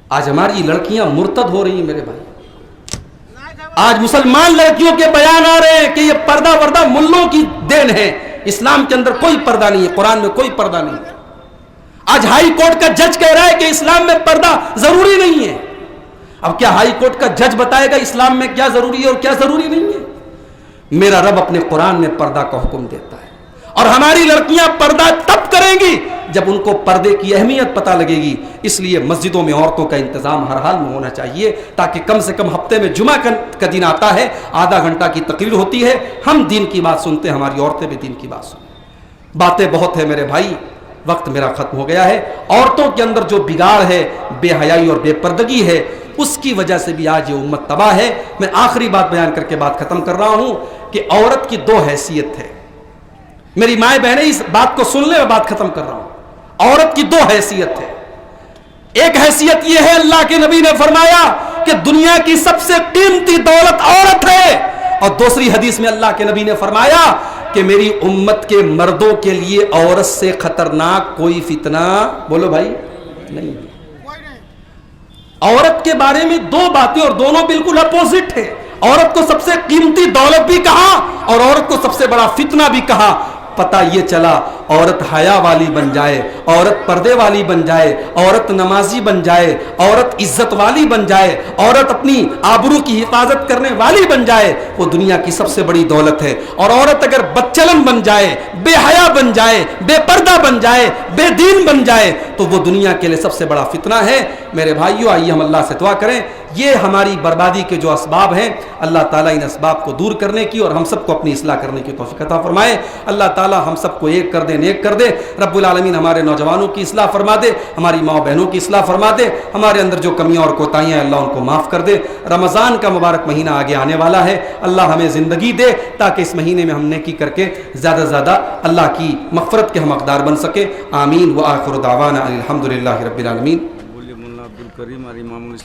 آج ہماری لڑکیاں مرتد ہو رہی ہیں میرے بھائی، آج مسلمان لڑکیوں کے بیان آ رہے ہیں کہ یہ پردہ وردہ ملوں کی دین ہے، اسلام کے اندر کوئی پردہ نہیں ہے، قرآن میں کوئی پردہ نہیں ہے۔ آج ہائی کورٹ کا جج کہہ رہا ہے کہ اسلام میں پردہ ضروری نہیں ہے۔ اب کیا ہائی کورٹ کا جج بتائے گا اسلام میں کیا ضروری ہے اور کیا ضروری نہیں ہے؟ میرا رب اپنے قرآن میں پردہ کا حکم دیتا ہے، اور ہماری لڑکیاں پردہ تب کریں گی جب ان کو پردے کی اہمیت پتہ لگے گی۔ اس لیے مسجدوں میں عورتوں کا انتظام ہر حال میں ہونا چاہیے، تاکہ کم سے کم ہفتے میں جمعہ کا دن آتا ہے، آدھا گھنٹہ کی تقریر ہوتی ہے، ہم دین کی بات سنتے ہیں، ہماری عورتیں بھی دین کی بات سنیں۔ باتیں بہت ہیں میرے بھائی، وقت میرا ختم ہو گیا ہے۔ عورتوں کے اندر جو بگاڑ ہے، بے حیائی اور بے پردگی ہے، اس کی وجہ سے بھی آج یہ امت تباہ ہے۔ میں آخری بات بیان کر کے بات ختم کر رہا ہوں کہ عورت کی 2 حیثیت ہے۔ میری مائیں بہنیں اس بات کو سن لیں، میں بات ختم کر رہا ہوں۔ عورت کی 2 حیثیت ہے۔ ایک حیثیت یہ ہے، اللہ کے نبی نے فرمایا کہ دنیا کی سب سے قیمتی دولت عورت ہے، اور دوسری حدیث میں اللہ کے نبی نے فرمایا کہ میری امت کے مردوں کے لیے عورت سے خطرناک کوئی فتنہ بولو بھائی نہیں. عورت کے بارے میں دو باتیں اور دونوں بالکل اپوزٹ ہے. عورت کو سب سے قیمتی دولت بھی کہا اور عورت کو سب سے بڑا فتنہ بھی کہا. پتہ یہ چلا عورت حیا والی بن جائے, عورت پردے والی بن جائے, عورت نمازی بن جائے, عورت عزت والی بن جائے, عورت اپنی آبرو کی حفاظت کرنے والی بن جائے, وہ دنیا کی سب سے بڑی دولت ہے. اور عورت اگر بدچلن بن جائے, بے حیا بن جائے, بے پردہ بن جائے, بے دین بن جائے تو وہ دنیا کے لیے سب سے بڑا فتنہ ہے. میرے بھائیو, آئیے ہم اللہ سے دعا کریں. یہ ہماری بربادی کے جو اسباب ہیں, اللہ تعالیٰ ان اسباب کو دور کرنے کی اور ہم سب کو اپنی اصلاح کرنے کی توفیق عطا فرمائے. اللہ تعالیٰ ہم سب کو ایک کر دے, نیک کر دے. رب العالمین ہمارے نوجوانوں کی اصلاح فرما دے, ہماری ماں بہنوں کی اصلاح فرما دے, ہمارے اندر جو کمیاں اور کوتاہیاں ہیں اللہ ان کو معاف کر دے. رمضان کا مبارک مہینہ آگے آنے والا ہے, اللہ ہمیں زندگی دے تاکہ اس مہینے میں ہم نیکی کر کے زیادہ سے زیادہ اللہ کی مغفرت کے ہم حقدار بن سکے. آمین. وآخر دعوانا الحمدللہ رب العالمین.